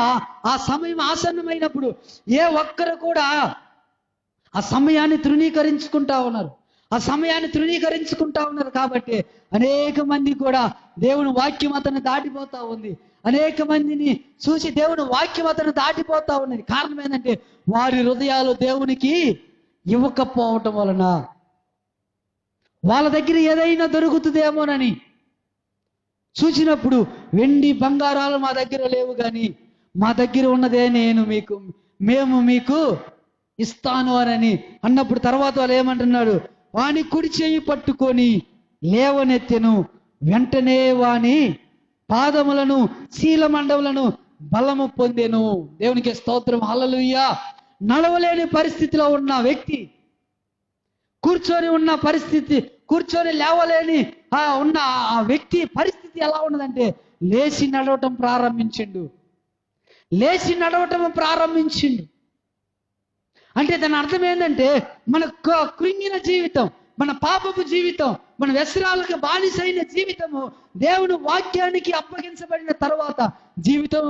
ఆ సమయం ఆసన్నమైనప్పుడు ఏ ఒక్కరు కూడా ఆ సమయాన్ని తృణీకరించుకుంటా ఉన్నారు. కాబట్టి అనేక మంది కూడా దేవుని వాక్యం అతను దాటిపోతా ఉంది. అనేక మందిని చూసి దేవుని వాక్యం అతను దాటిపోతా ఉన్నది. కారణం ఏంటంటే వారి హృదయాలు దేవునికి ఇవ్వకపోవటం వలన. వాళ్ళ దగ్గర ఏదైనా దొరుకుతుందేమోనని చూసినప్పుడు, వెండి బంగారాలు మా దగ్గర లేవు, కానీ మా దగ్గర ఉన్నదే మేము మీకు ఇస్తాను అని అన్నప్పుడు తర్వాత వాళ్ళు ఏమంటున్నాడు? వాని కుడి చేయి పట్టుకొని లేవనెత్తెను, వెంటనే వాని పాదములను శీలమండములను బలము పొందెను. దేవునికి స్తోత్రం. హల్లెలూయా. నడవలేని పరిస్థితిలో ఉన్న వ్యక్తి, కూర్చొని లేవలేని ఉన్న ఆ వ్యక్తి పరిస్థితి ఎలా ఉన్నదంటే, లేచి నడవటం ప్రారంభించిండు. అంటే దాని అర్థం ఏంటంటే, మన కృంగిన జీవితం, మన పాపపు జీవితం, మన వ్యసనాలకు బానిసైన జీవితము దేవుని వాక్యానికి అప్పగించబడిన తర్వాత జీవితం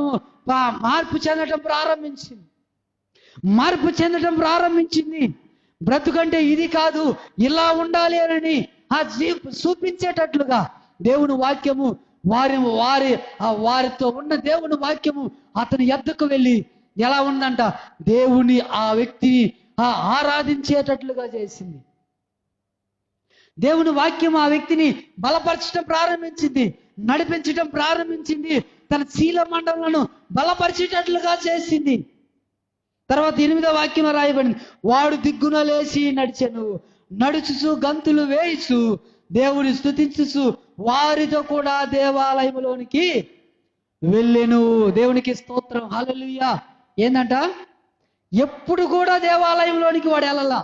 మార్పు చెందటం ప్రారంభించింది. బ్రతుకంటే ఇది కాదు, ఇలా ఉండాలి అని చూపించేటట్లుగా దేవుని వాక్యము వారి వారి వారితో ఉన్న దేవుని వాక్యము అతని యొద్దకు వెళ్ళి ఎలా ఉందంట, దేవుని ఆ వ్యక్తిని ఆరాధించేటట్లుగా చేసింది. దేవుని వాక్యం ఆ వ్యక్తిని బలపరచడం ప్రారంభించింది, నడిపించడం ప్రారంభించింది, తన శీల మండలను బలపరిచేటట్లుగా చేసింది. తర్వాత 8వ వాక్యం రాయబడింది, వాడు దిగ్గున లేచి నడిచెను, నడుచుచు గంతులు వేయిచు దేవుని స్తుతించుచు వారితో కూడా దేవాలయంలోనికి వెళ్ళెను. దేవునికి స్తోత్రం, హల్లెలూయా. ఏందంట, ఎప్పుడు కూడా దేవాలయంలోనికి వాడు వెళ్ళాల,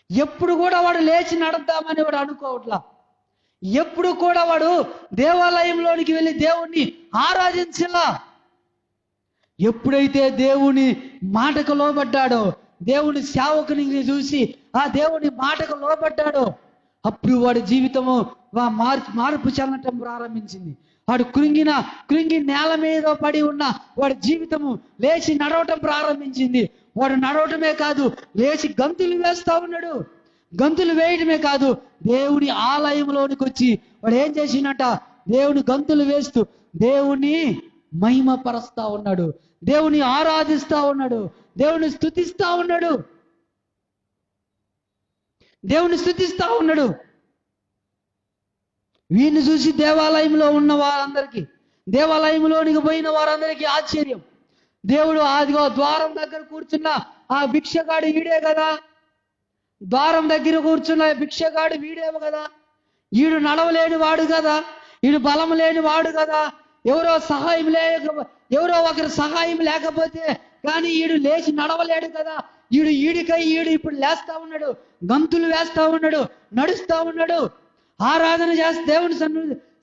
ఎప్పుడు కూడా వాడు లేచి నడుద్దామని వాడు అనుకోవట్లా, ఎప్పుడు కూడా వాడు దేవాలయంలోనికి వెళ్ళి దేవుణ్ణి ఆరాధించలా. ఎప్పుడైతే దేవుని మాటకు లోబడ్డాడో, దేవుని సేవకుని చూసి ఆ దేవుని మాటకు లోబడ్డాడో, అప్పుడు వాడి జీవితము మార్పు చెందటం ప్రారంభించింది. వాడు కృంగి నేల మీద పడి ఉన్న వాడి జీవితము లేచి నడవటం ప్రారంభించింది. వాడు నడవటమే కాదు, లేచి గంతులు వేస్తా ఉన్నాడు. గంతులు వేయటమే కాదు, దేవుని ఆలయంలోనికి వచ్చి వాడు ఏం చేసినట్ట, దేవుని గంతులు వేస్తూ దేవుని మహిమపరుస్తా ఉన్నాడు, దేవుని ఆరాధిస్తా ఉన్నాడు, దేవుని స్తుతిస్తా ఉన్నాడు, దేవుని స్తుతిస్తా ఉన్నాడు. వీడిని చూసి దేవాలయంలో ఉన్న వారందరికీ, దేవాలయంలోనికి పోయిన వారందరికీ ఆశ్చర్యం. దేవుడు అదిగో ద్వారం దగ్గర కూర్చున్న ఆ భిక్షగాడు వీడే కదా, ద్వారం దగ్గర కూర్చున్న భిక్షగాడు వీడేమో కదా, ఈడు నడవలేని వాడు కదా, ఈడు బలం లేని వాడు కదా, ఎవరో ఒకరి సహాయం లేకపోతే కానీ ఈడు లేచి నడవలేడు కదా, ఈడు ఇప్పుడు లేస్తా ఉన్నాడు, గంతులు వేస్తా ఉన్నాడు, నడుస్తా ఉన్నాడు, ఆరాధన చేస్తా, దేవుని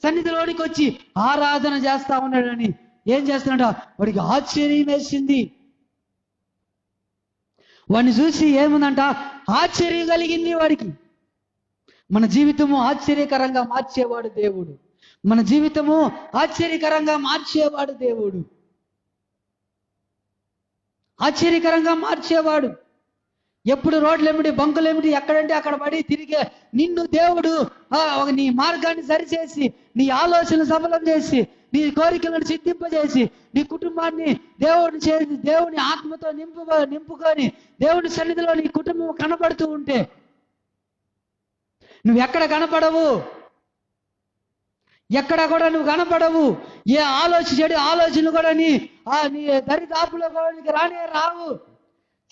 సన్నిధిలోనికి వచ్చి ఆరాధన చేస్తా ఉన్నాడని ఏం చేస్తున్నాడు, వాడికి ఆశ్చర్యం వేసింది. వాడిని చూసి ఏముందంట, ఆశ్చర్యం కలిగింది వాడికి. మన జీవితము ఆశ్చర్యకరంగా మార్చేవాడు దేవుడు, మన జీవితము ఆశ్చర్యకరంగా మార్చేవాడు దేవుడు, ఆశ్చర్యకరంగా మార్చేవాడు. ఎప్పుడు రోడ్లేమిటి, బంకులేమిటి, ఎక్కడంటే అక్కడ పడి తిరిగే నిన్ను దేవుడు నీ మార్గాన్ని సరిచేసి, నీ ఆలోచన సఫలం చేసి, నీ కోరికలను సిద్ధింపజేసి, నీ కుటుంబాన్ని దేవుని ఆత్మతో నింపుకొని దేవుని సన్నిధిలో నీ కుటుంబం కనపడుతూ ఉంటే నువ్వు ఎక్కడ కనపడవు, ఎక్కడ కూడా నువ్వు కనపడవు. ఏ చెడు ఆలోచనలు కూడా నీ దరిదాపులో కూడా నీకు రావు.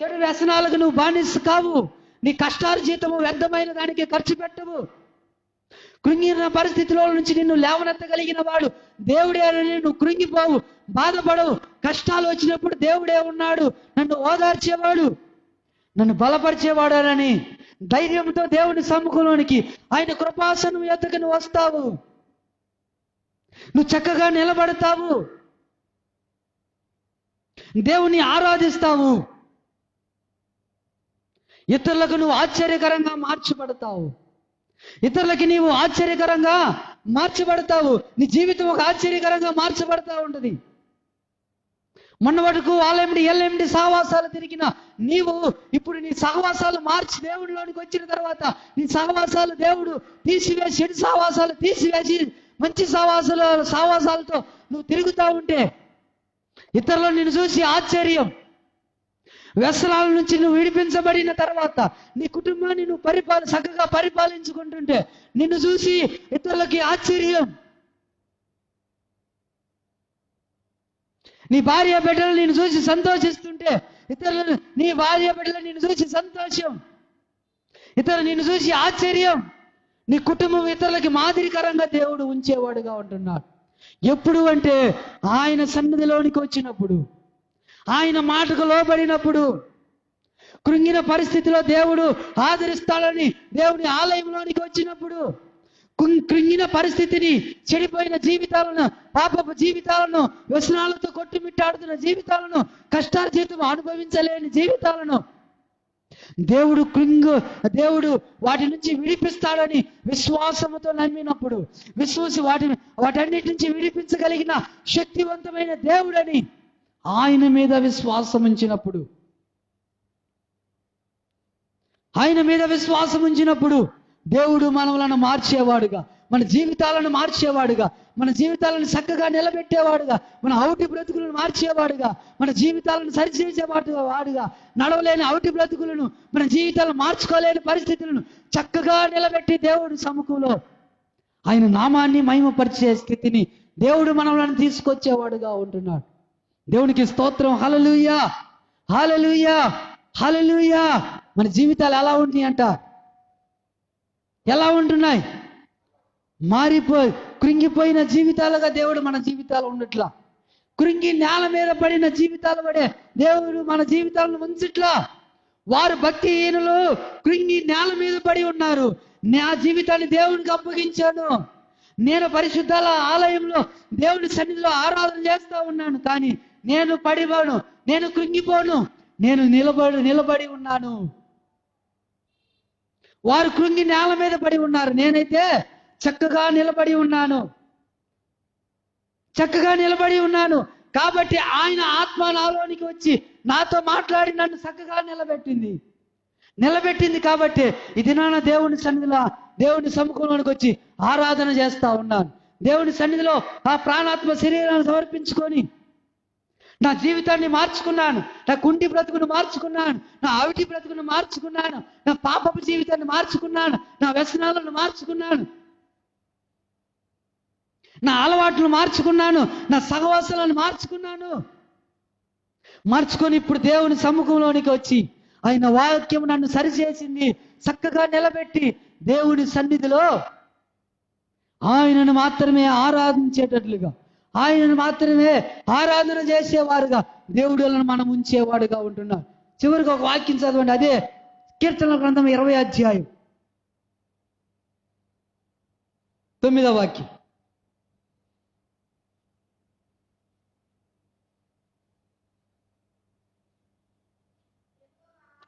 చెడు వ్యసనాలకు నువ్వు బానిస కావు. నీ కష్టార్జితము వ్యర్థమైన దానికి ఖర్చు పెట్టవు. కృంగిన పరిస్థితిలో నుంచి నిన్ను లేవనెత్తగలిగిన వాడు దేవుడే అని నువ్వు కృంగిపోవు, బాధపడవు. కష్టాలు వచ్చినప్పుడు దేవుడే ఉన్నాడు, నన్ను ఓదార్చేవాడు, నన్ను బలపరిచేవాడని ధైర్యంతో దేవుని సమ్ముఖంలోనికి, ఆయన కృపాసనం ఎద్దకు నువ్వు వస్తావు, నువ్వు చక్కగా నిలబడతావు, దేవుని ఆరాధిస్తావు, ఇతరులకు నువ్వు ఆశ్చర్యకరంగా మార్చబడతావు, ఇతరులకి నీవు ఆశ్చర్యకరంగా మార్చబడతావు. నీ జీవితం ఒక ఆశ్చర్యకరంగా మార్చబడతా ఉంటుంది. మొన్న వరకు వాళ్ళేమిటి సహవాసాలు తిరిగిన నీవు ఇప్పుడు నీ సహవాసాలు మార్చి దేవుడిలోనికి వచ్చిన తర్వాత నీ సహవాసాలు దేవుడు తీసివేసి, చెడు సహవాసాలు తీసివేసి మంచి సహవాసాలతో నువ్వు తిరుగుతూ ఉంటే ఇతరులు నిన్ను చూసి ఆశ్చర్యం. వ్యసనాల నుంచి నువ్వు విడిపించబడిన తర్వాత నీ కుటుంబాన్ని నువ్వు చక్కగా పరిపాలించుకుంటుంటే నిన్ను చూసి ఇతరులకి ఆశ్చర్యం. నీ భార్య బిడ్డలు నిన్ను చూసి సంతోషిస్తుంటే ఇతరులు, నీ భార్య బిడ్డలు నిన్ను చూసి సంతోషం, ఇతరులు నిన్ను చూసి ఆశ్చర్యం. నీ కుటుంబం ఇతరులకి మాదిరికరంగా దేవుడు ఉంచేవాడుగా ఉంటున్నాడు. ఎప్పుడు అంటే ఆయన సన్నిధిలోనికి వచ్చినప్పుడు, ఆయన మాటకు లోబడినప్పుడు, కృంగిన పరిస్థితిలో దేవుడు ఆదరిస్తాడని దేవుని ఆలయంలోనికి వచ్చినప్పుడు, కృంగిన పరిస్థితిని, చెడిపోయిన జీవితాలను, పాపపు జీవితాలను, వ్యసనాలతో కొట్టుమిట్టాడుతున్న జీవితాలను, కష్టార్జితం అనుభవించలేని జీవితాలను దేవుడు వాటి నుంచి విడిపిస్తాడని విశ్వాసముతో నమ్మినప్పుడు, వాటన్నిటి నుంచి విడిపించగలిగిన శక్తివంతమైన దేవుడని ఆయన మీద విశ్వాసం ఉంచినప్పుడు, దేవుడు మనలను మార్చేవాడుగా, మన జీవితాలను మార్చేవాడుగా, మన జీవితాలను చక్కగా నిలబెట్టేవాడుగా, మన అవుటి బ్రతుకులను మార్చేవాడుగా, మన జీవితాలను వాడుగా, నడవలేని అవుటి బ్రతుకులను, మన జీవితాలను మార్చుకోలేని పరిస్థితులను చక్కగా నిలబెట్టి దేవుడి సముఖంలో ఆయన నామాన్ని మహిమపరిచే స్థితిని దేవుడు మనలను తీసుకొచ్చేవాడుగా ఉంటున్నాడు. దేవునికి స్తోత్రం. హల్లెలూయా, హల్లెలూయా, హల్లెలూయా. మన జీవితాలు ఎలా ఉన్నాయి అంట? ఎలా ఉంటున్నాయి? కృంగిపోయిన జీవితాలుగా దేవుడు మన జీవితాలు ఉండట్లా. కృంగి నేల మీద పడిన జీవితాలు పడే దేవుడు మన జీవితాలను ఉంచట్లా. వారు భక్తిహీనులు కృంగి నేల మీద పడి ఉన్నారు. నా జీవితాన్ని దేవునికి అప్పగించాను. నేను పరిశుద్ధాల ఆలయంలో దేవుని సన్నిధిలో ఆరాధన చేస్తా ఉన్నాను, కానీ నేను పడిపోను, నేను కృంగిపోను, నేను నిలబడి ఉన్నాను. వారు కృంగి నేల మీద పడి ఉన్నారు, నేనైతే చక్కగా నిలబడి ఉన్నాను, చక్కగా నిలబడి ఉన్నాను. కాబట్టి ఆయన ఆత్మ నాలోనికి వచ్చి నాతో మాట్లాడి నన్ను చక్కగా నిలబెట్టింది. కాబట్టి ఇది నాన్న దేవుని సన్నిధిలో, దేవుని సముఖంలోనికి వచ్చి ఆరాధన చేస్తా ఉన్నాను. దేవుని సన్నిధిలో ఆ ప్రాణాత్మ శరీరాన్ని సమర్పించుకొని నా జీవితాన్ని మార్చుకున్నాను. నా కుంటి బ్రతుకును మార్చుకున్నాను, నా అవిటి బ్రతుకును మార్చుకున్నాను, నా పాపపు జీవితాన్ని మార్చుకున్నాను, నా వ్యసనాలను మార్చుకున్నాను, నా అలవాట్లను మార్చుకున్నాను, నా సహవాసాలను మార్చుకొని ఇప్పుడు దేవుని సముఖంలోనికి వచ్చి ఆయన వాక్యం నన్ను సరిచేసింది, చక్కగా నిలబెట్టి దేవుని సన్నిధిలో ఆయనను మాత్రమే ఆరాధించేటట్లుగా, ఆయనను మాత్రమే ఆరాధన చేసేవారుగా దేవుడులను మనం ఉంచేవాడుగా ఉంటున్నాడు. చివరికి ఒక వాక్యం చదవండి, అదే కీర్తనల గ్రంథం 20వ అధ్యాయం 9వ వాక్యం.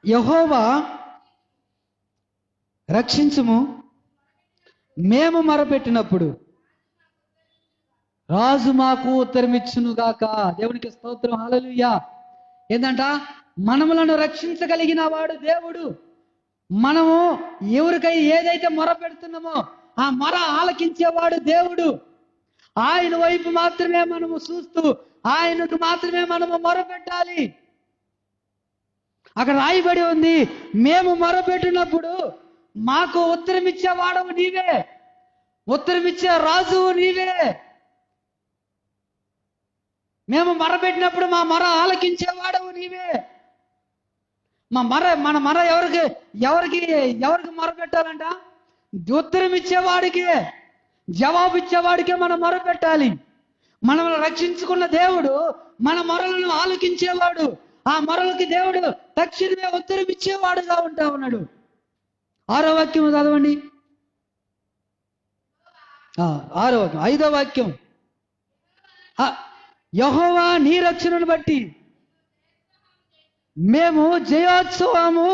యెహోవా రక్షించుము, మేము మొరపెట్టినప్పుడు రాజు మాకు ఉత్తరమిచ్చునుగాక. దేవునికి స్తోత్రం. హల్లెలూయా. ఏంటంట? మనములను రక్షించగలిగిన వాడు దేవుడు. మనము ఎవరికై ఏదైతే మొర పెడుతున్నామో ఆ మొర ఆలకించేవాడు దేవుడు. ఆయన వైపు మాత్రమే మనము చూస్తూ ఆయనకు మాత్రమే మనము మొర పెట్టాలి. అక్కడ రాయబడి ఉంది, మేము మొరపెట్టినప్పుడు మాకు ఉత్తరమిచ్చే వాడవు నీవే, ఉత్తరమిచ్చే రాజువు నీవే. మేము మొరపెట్టినప్పుడు మా మొర ఆలకించేవాడవు నీవే. మన మొర ఎవరికి మొరపెట్టాలంట? ఉత్తరం ఇచ్చేవాడికి, జవాబు ఇచ్చేవాడికే మనం మొరపెట్టాలి. మనల్ని రక్షించుకున్న దేవుడు మన మొరలను ఆలకించేవాడు. ఆ మొరలకి దేవుడు తక్షణమే ఉత్తరం ఇచ్చేవాడుగా ఉంటా ఉన్నాడు. 6వ వాక్యం చదవండి. 6వ వాక్యం, 5వ వాక్యం. యెహోవా నీ రక్షణను బట్టి మేము జయోత్సవము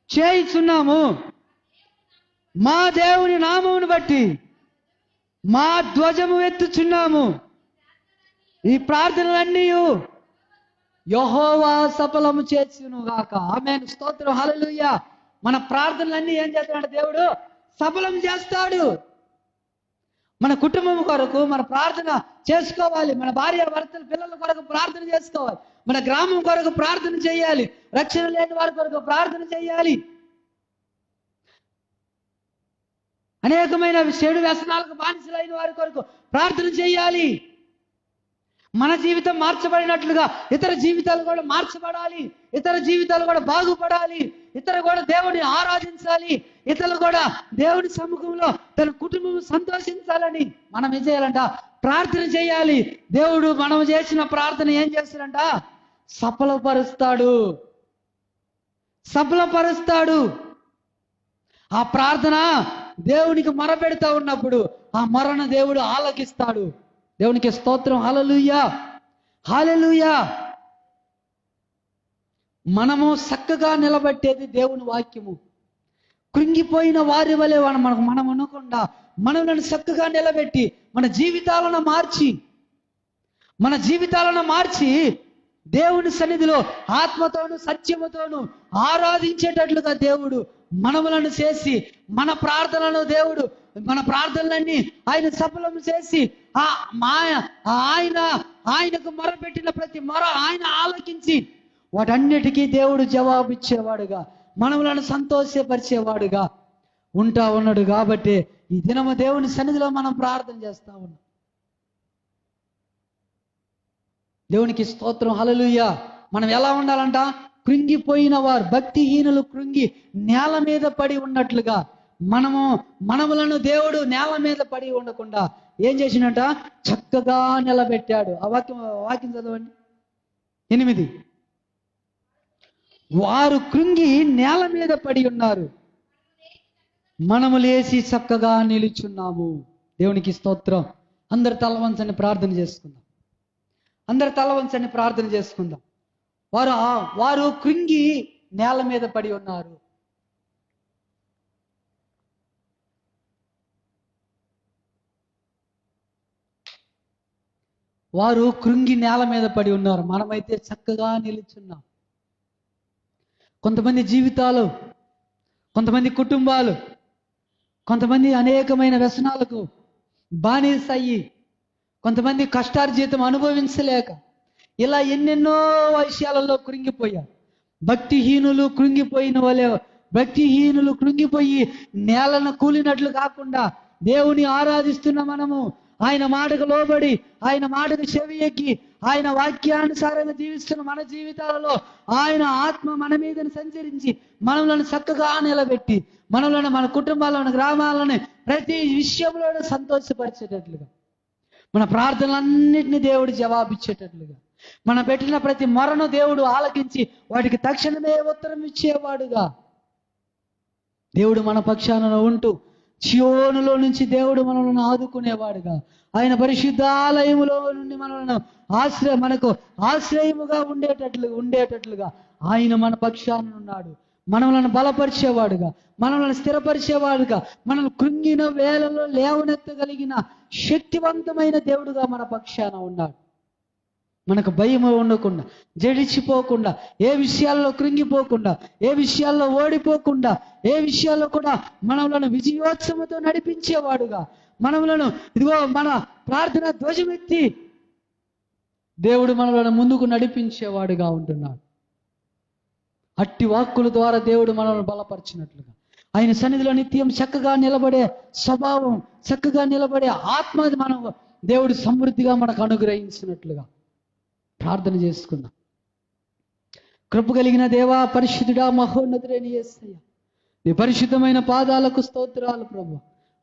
చేయుచున్నాము, మా దేవుని నామమును బట్టి మా ధ్వజము ఎత్తుచున్నాము. ఈ ప్రార్థనలన్నీ యెహోవా సఫలము చేయును గాక. ఆమేన్. స్తోత్రం. హల్లెలూయా. మన ప్రార్థనలన్నీ ఏం చేస్తాడు? దేవుడు సఫలం చేస్తాడు. మన కుటుంబం కొరకు మన ప్రార్థన చేసుకోవాలి. మన భార్య భర్తల పిల్లల కొరకు ప్రార్థన చేసుకోవాలి. మన గ్రామం కొరకు ప్రార్థన చేయాలి. రక్షణ లేని వారి కొరకు ప్రార్థన చేయాలి. అనేకమైన చెడు వ్యసనాలకు బానిసలైన వారి కొరకు ప్రార్థన చేయాలి. మన జీవితం మార్చబడినట్లుగా ఇతర జీవితాలు కూడా మార్చబడాలి, ఇతర జీవితాలు కూడా బాగుపడాలి, ఇతరు కూడా దేవుడిని ఆరాధించాలి, ఇతరులు కూడా దేవుడి సముఖంలో తన కుటుంబం సంతోషించాలని మనం ఏం చేయాలంట? ప్రార్థన చేయాలి. దేవుడు మనం చేసిన ప్రార్థన ఏం చేస్తాడంట? సఫలపరుస్తాడు. ఆ ప్రార్థన దేవునికి మొరపెడతా ఉన్నప్పుడు ఆ మొరను దేవుడు ఆలకిస్తాడు. దేవునికి స్తోత్రం. హల్లెలూయా, హల్లెలూయా. మనము చక్కగా నిలబెట్టేది దేవుని వాక్యము. కృంగిపోయిన వారి వలె మనం అనకుండా మనలను చక్కగా నిలబెట్టి మన జీవితాలను మార్చి దేవుని సన్నిధిలో ఆత్మతోను సత్యముతోను ఆరాధించేటట్లుగా దేవుడు మనములను చేసి మన ప్రార్థనలన్నీ ఆయన సఫలం చేసి ఆయనకు మొరపెట్టిన ప్రతి మొర ఆయన ఆలకించి వాటన్నిటికీ దేవుడు జవాబిచ్చేవాడుగా, మనములను సంతోషపరిచేవాడుగా ఉంటా ఉన్నాడు. కాబట్టి ఈ దినము దేవుని సన్నిధిలో మనం ప్రార్థన చేస్తా ఉన్నాం. దేవునికి స్తోత్రం, హల్లెలూయా. మనం ఎలా ఉండాలంట? కృంగిపోయిన వారు, భక్తిహీనులు కృంగి నేల మీద పడి ఉన్నట్లుగా మనములను దేవుడు నేల మీద పడి ఉండకుండా ఏం చేసినట? చక్కగా నిలబెట్టాడు. ఆ వాక్యం చదవండి. 8. వారు కృంగి నేల మీద పడి ఉన్నారు, మనము లేచి చక్కగా నిలుచున్నాము. దేవునికి స్తోత్రం. అందరు తలవంచని ప్రార్థన చేసుకుందాం. వారు కృంగి నేల మీద పడి ఉన్నారు. వారు కృంగి నేల మీద పడి ఉన్నారు, మనమైతే చక్కగా నిలుచున్నాం. కొంతమంది జీవితాలు, కొంతమంది కుటుంబాలు, కొంతమంది అనేకమైన వ్యసనాలకు బానిస అయ్యి, కొంతమంది కష్టార్జితం అనుభవించలేక ఇలా ఎన్నెన్నో విషయాలలో కృంగిపోయారు. భక్తిహీనులు కృంగిపోయి నేలను కూలినట్లు కాకుండా దేవుని ఆరాధిస్తున్న మనము, ఆయన మాటకు లోబడి, ఆయన మాటకు చెవి ఎక్కి, ఆయన వాక్యానుసారంగా జీవిస్తున్న మన జీవితాలలో ఆయన ఆత్మ మన మీదను సంచరించి మనలను చక్కగా నిలబెట్టి మనలను, మన కుటుంబాలను, గ్రామాలను ప్రతి విషయంలో సంతోషపరిచేటట్లుగా, మన ప్రార్థనలన్నింటినీ దేవుడు జవాబిచ్చేటట్లుగా, మనం పెట్టిన ప్రతి మొరను దేవుడు ఆలకించి వాటికి తక్షణమే ఉత్తరం ఇచ్చేవాడుగా దేవుడు మన పక్షాన ఉంటూ సియోనులో నుంచి దేవుడు మనల్ని ఆదుకునేవాడుగా, ఆయన పరిశుద్ధాలయములో నుండి మనకు ఆశ్రయముగా ఉండేటట్లుగా ఆయన మన పక్షాన ఉన్నాడు. మనలను బలపరిచేవాడుగా, మనల్ని స్థిరపరిచేవాడుగా, మనల్ని కృంగిన వేళలో లేవనెత్తగలిగిన శక్తివంతమైన దేవుడుగా మన పక్షాన ఉన్నాడు. మనకు భయం ఉండకుండా, జడిచిపోకుండా, ఏ విషయాల్లో కృంగిపోకుండా, ఏ విషయాల్లో ఓడిపోకుండా, ఏ విషయాల్లో కూడా మనలను విజయోత్సవంతో నడిపించేవాడుగా, ఇదిగో మన ప్రార్థన ధ్వజమెత్తి దేవుడు మనలను ముందుకు నడిపించేవాడుగా ఉంటున్నాడు. అట్టి వాక్కుల ద్వారా దేవుడు మనల్ని బలపరిచినట్లుగా, ఆయన సన్నిధిలో నిత్యం చక్కగా నిలబడే స్వభావం, చక్కగా నిలబడే ఆత్మ దేవుడు సమృద్ధిగా మనకు అనుగ్రహించినట్లుగా ప్రార్థన చేసుకుందాం. కృప కలిగిన దేవా, పరిశుద్ధుడా, మహోన్నతుడైన యేసయ్య, నీ పరిశుద్ధమైన పాదాలకు స్తోత్రాలు ప్రభు.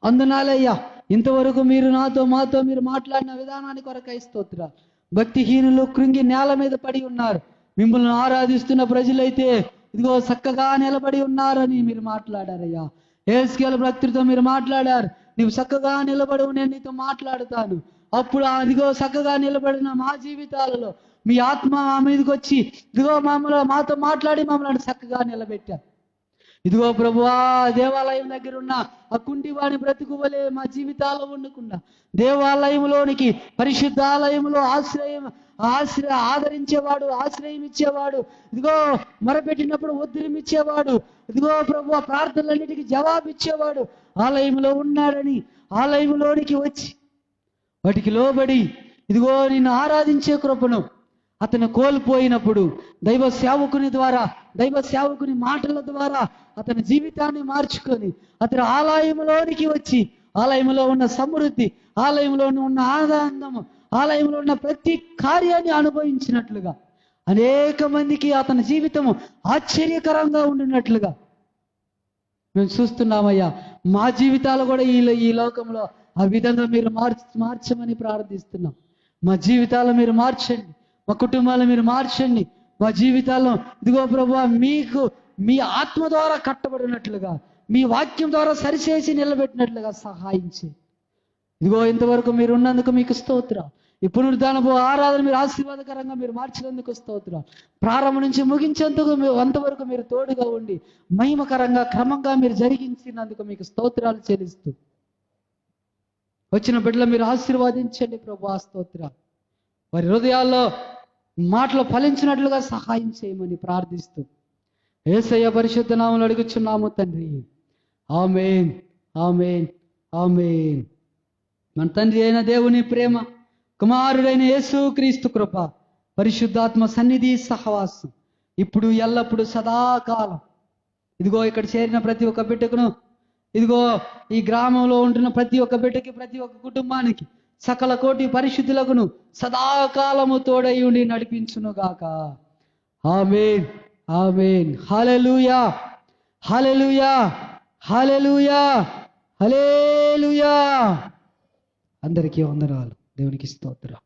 అందునాలయ్యా, ఇంతవరకు మీరు మాతో మీరు మాట్లాడిన విధానానికి కొరకై స్తోత్రాలు. భక్తిహీనులు కృంగి నేల మీద పడి ఉన్నారు, మిమ్మల్ని ఆరాధిస్తున్న ప్రజలైతే ఇదిగో చక్కగా నిలబడి ఉన్నారని మీరు మాట్లాడారయ్యా. యేసుకేలు భక్తుడితో మీరు మాట్లాడారు, నీవు చక్కగా నిలబడు, నేను నీతో మాట్లాడుతాను. అప్పుడు అదిగో చక్కగా నిలబడిన మా జీవితాలలో మీ ఆత్మ మా మీదకి వచ్చి ఇదిగో మాతో మాట్లాడి మమ్మల్ని చక్కగా నిలబెట్టారు. ఇదిగో ప్రభువా, దేవాలయం దగ్గర ఉన్న ఆ కుంటివాణి బ్రతుకువలే మా జీవితాల్లో ఉండకుండా దేవాలయంలోనికి, పరిశుద్ధాలయంలో ఆదరించేవాడు, ఆశ్రయం ఇచ్చేవాడు, ఇదిగో మొరపెట్టినప్పుడు ఉద్ధరం ఇచ్చేవాడు, ఇదిగో ప్రభువా ప్రార్థనలన్నిటికీ జవాబు ఇచ్చేవాడు ఆలయంలో ఉన్నాడని ఆలయంలోనికి వచ్చి వాటికి లోబడి ఇదిగో నిన్ను ఆరాధించే కృపను అతను కోల్పోయినప్పుడు దైవ సేవకుని మాటల ద్వారా అతని జీవితాన్ని మార్చుకొని అతను ఆలయంలోనికి వచ్చి ఆలయంలో ఉన్న సమృద్ధి, ఆలయంలో ఉన్న ఆనందము, ఆలయంలో ఉన్న ప్రతి కార్యాన్ని అనుభవించినట్లుగా అనేక మందికి అతని జీవితము ఆశ్చర్యకరంగా ఉండినట్లుగా మేము చూస్తున్నామయ్యా. మా జీవితాలు కూడా ఈ లోకంలో ఆ విధంగా మీరు మార్చమని ప్రార్థిస్తున్నాం. మా జీవితాలు మీరు మార్చండి, మా కుటుంబాలు మీరు మార్చండి, మా జీవితాల్లో ఇదిగో ప్రభువా మీకు మీ ఆత్మ ద్వారా కట్టబడినట్లుగా, మీ వాక్యం ద్వారా సరిచేసి నిలబెట్టినట్లుగా సహాయం చేయండి. ఇదిగో ఇంతవరకు మీరు ఉన్నందుకు మీకు స్తోత్రం. ఈ పునరుద్ధానపు ఆరాధన మీరు ఆశీర్వాదకరంగా మీరు మార్చినందుకు స్తోత్రం. ప్రారంభం నుంచి అంతవరకు మీరు తోడుగా ఉండి మహిమకరంగా క్రమంగా మీరు జరిగించినందుకు మీకు స్తోత్రాలు చెల్లిస్తూ వచ్చిన బిడ్డలు మీరు ఆశీర్వాదించండి ప్రభువా. స్తోత్రాలు. వారి హృదయాల్లో మాటలు ఫలించినట్లుగా సహాయం చేయమని ప్రార్థిస్తూ యేసయ్య పరిశుద్ధ నామములో అడుగుచున్నాము తండ్రి. ఆమేన్, ఆమేన్, ఆమేన్. మన తండ్రి అయిన దేవుని ప్రేమ, కుమారుడైన యేసు క్రీస్తు కృప, పరిశుద్ధాత్మ సన్నిధి సహవాసం ఇప్పుడు ఎల్లప్పుడు సదాకాలం ఇదిగో ఇక్కడ చేరిన ప్రతి ఒక్క బిడ్డకును, ఇదిగో ఈ గ్రామంలో ఉంటున్న ప్రతి ఒక్క బిడ్డకి, ప్రతి ఒక్క కుటుంబానికి, సకల కోటి పరిశుద్ధులకును సదాకాలము తోడై ఉండి నడిపించునుగాక. ఆమేన్, ఆమేన్. హల్లెలూయా, హల్లెలూయా, హల్లెలూయా, హల్లెలూయా. అందరికీ వందనాలు. దేవునికి స్తోత్రం.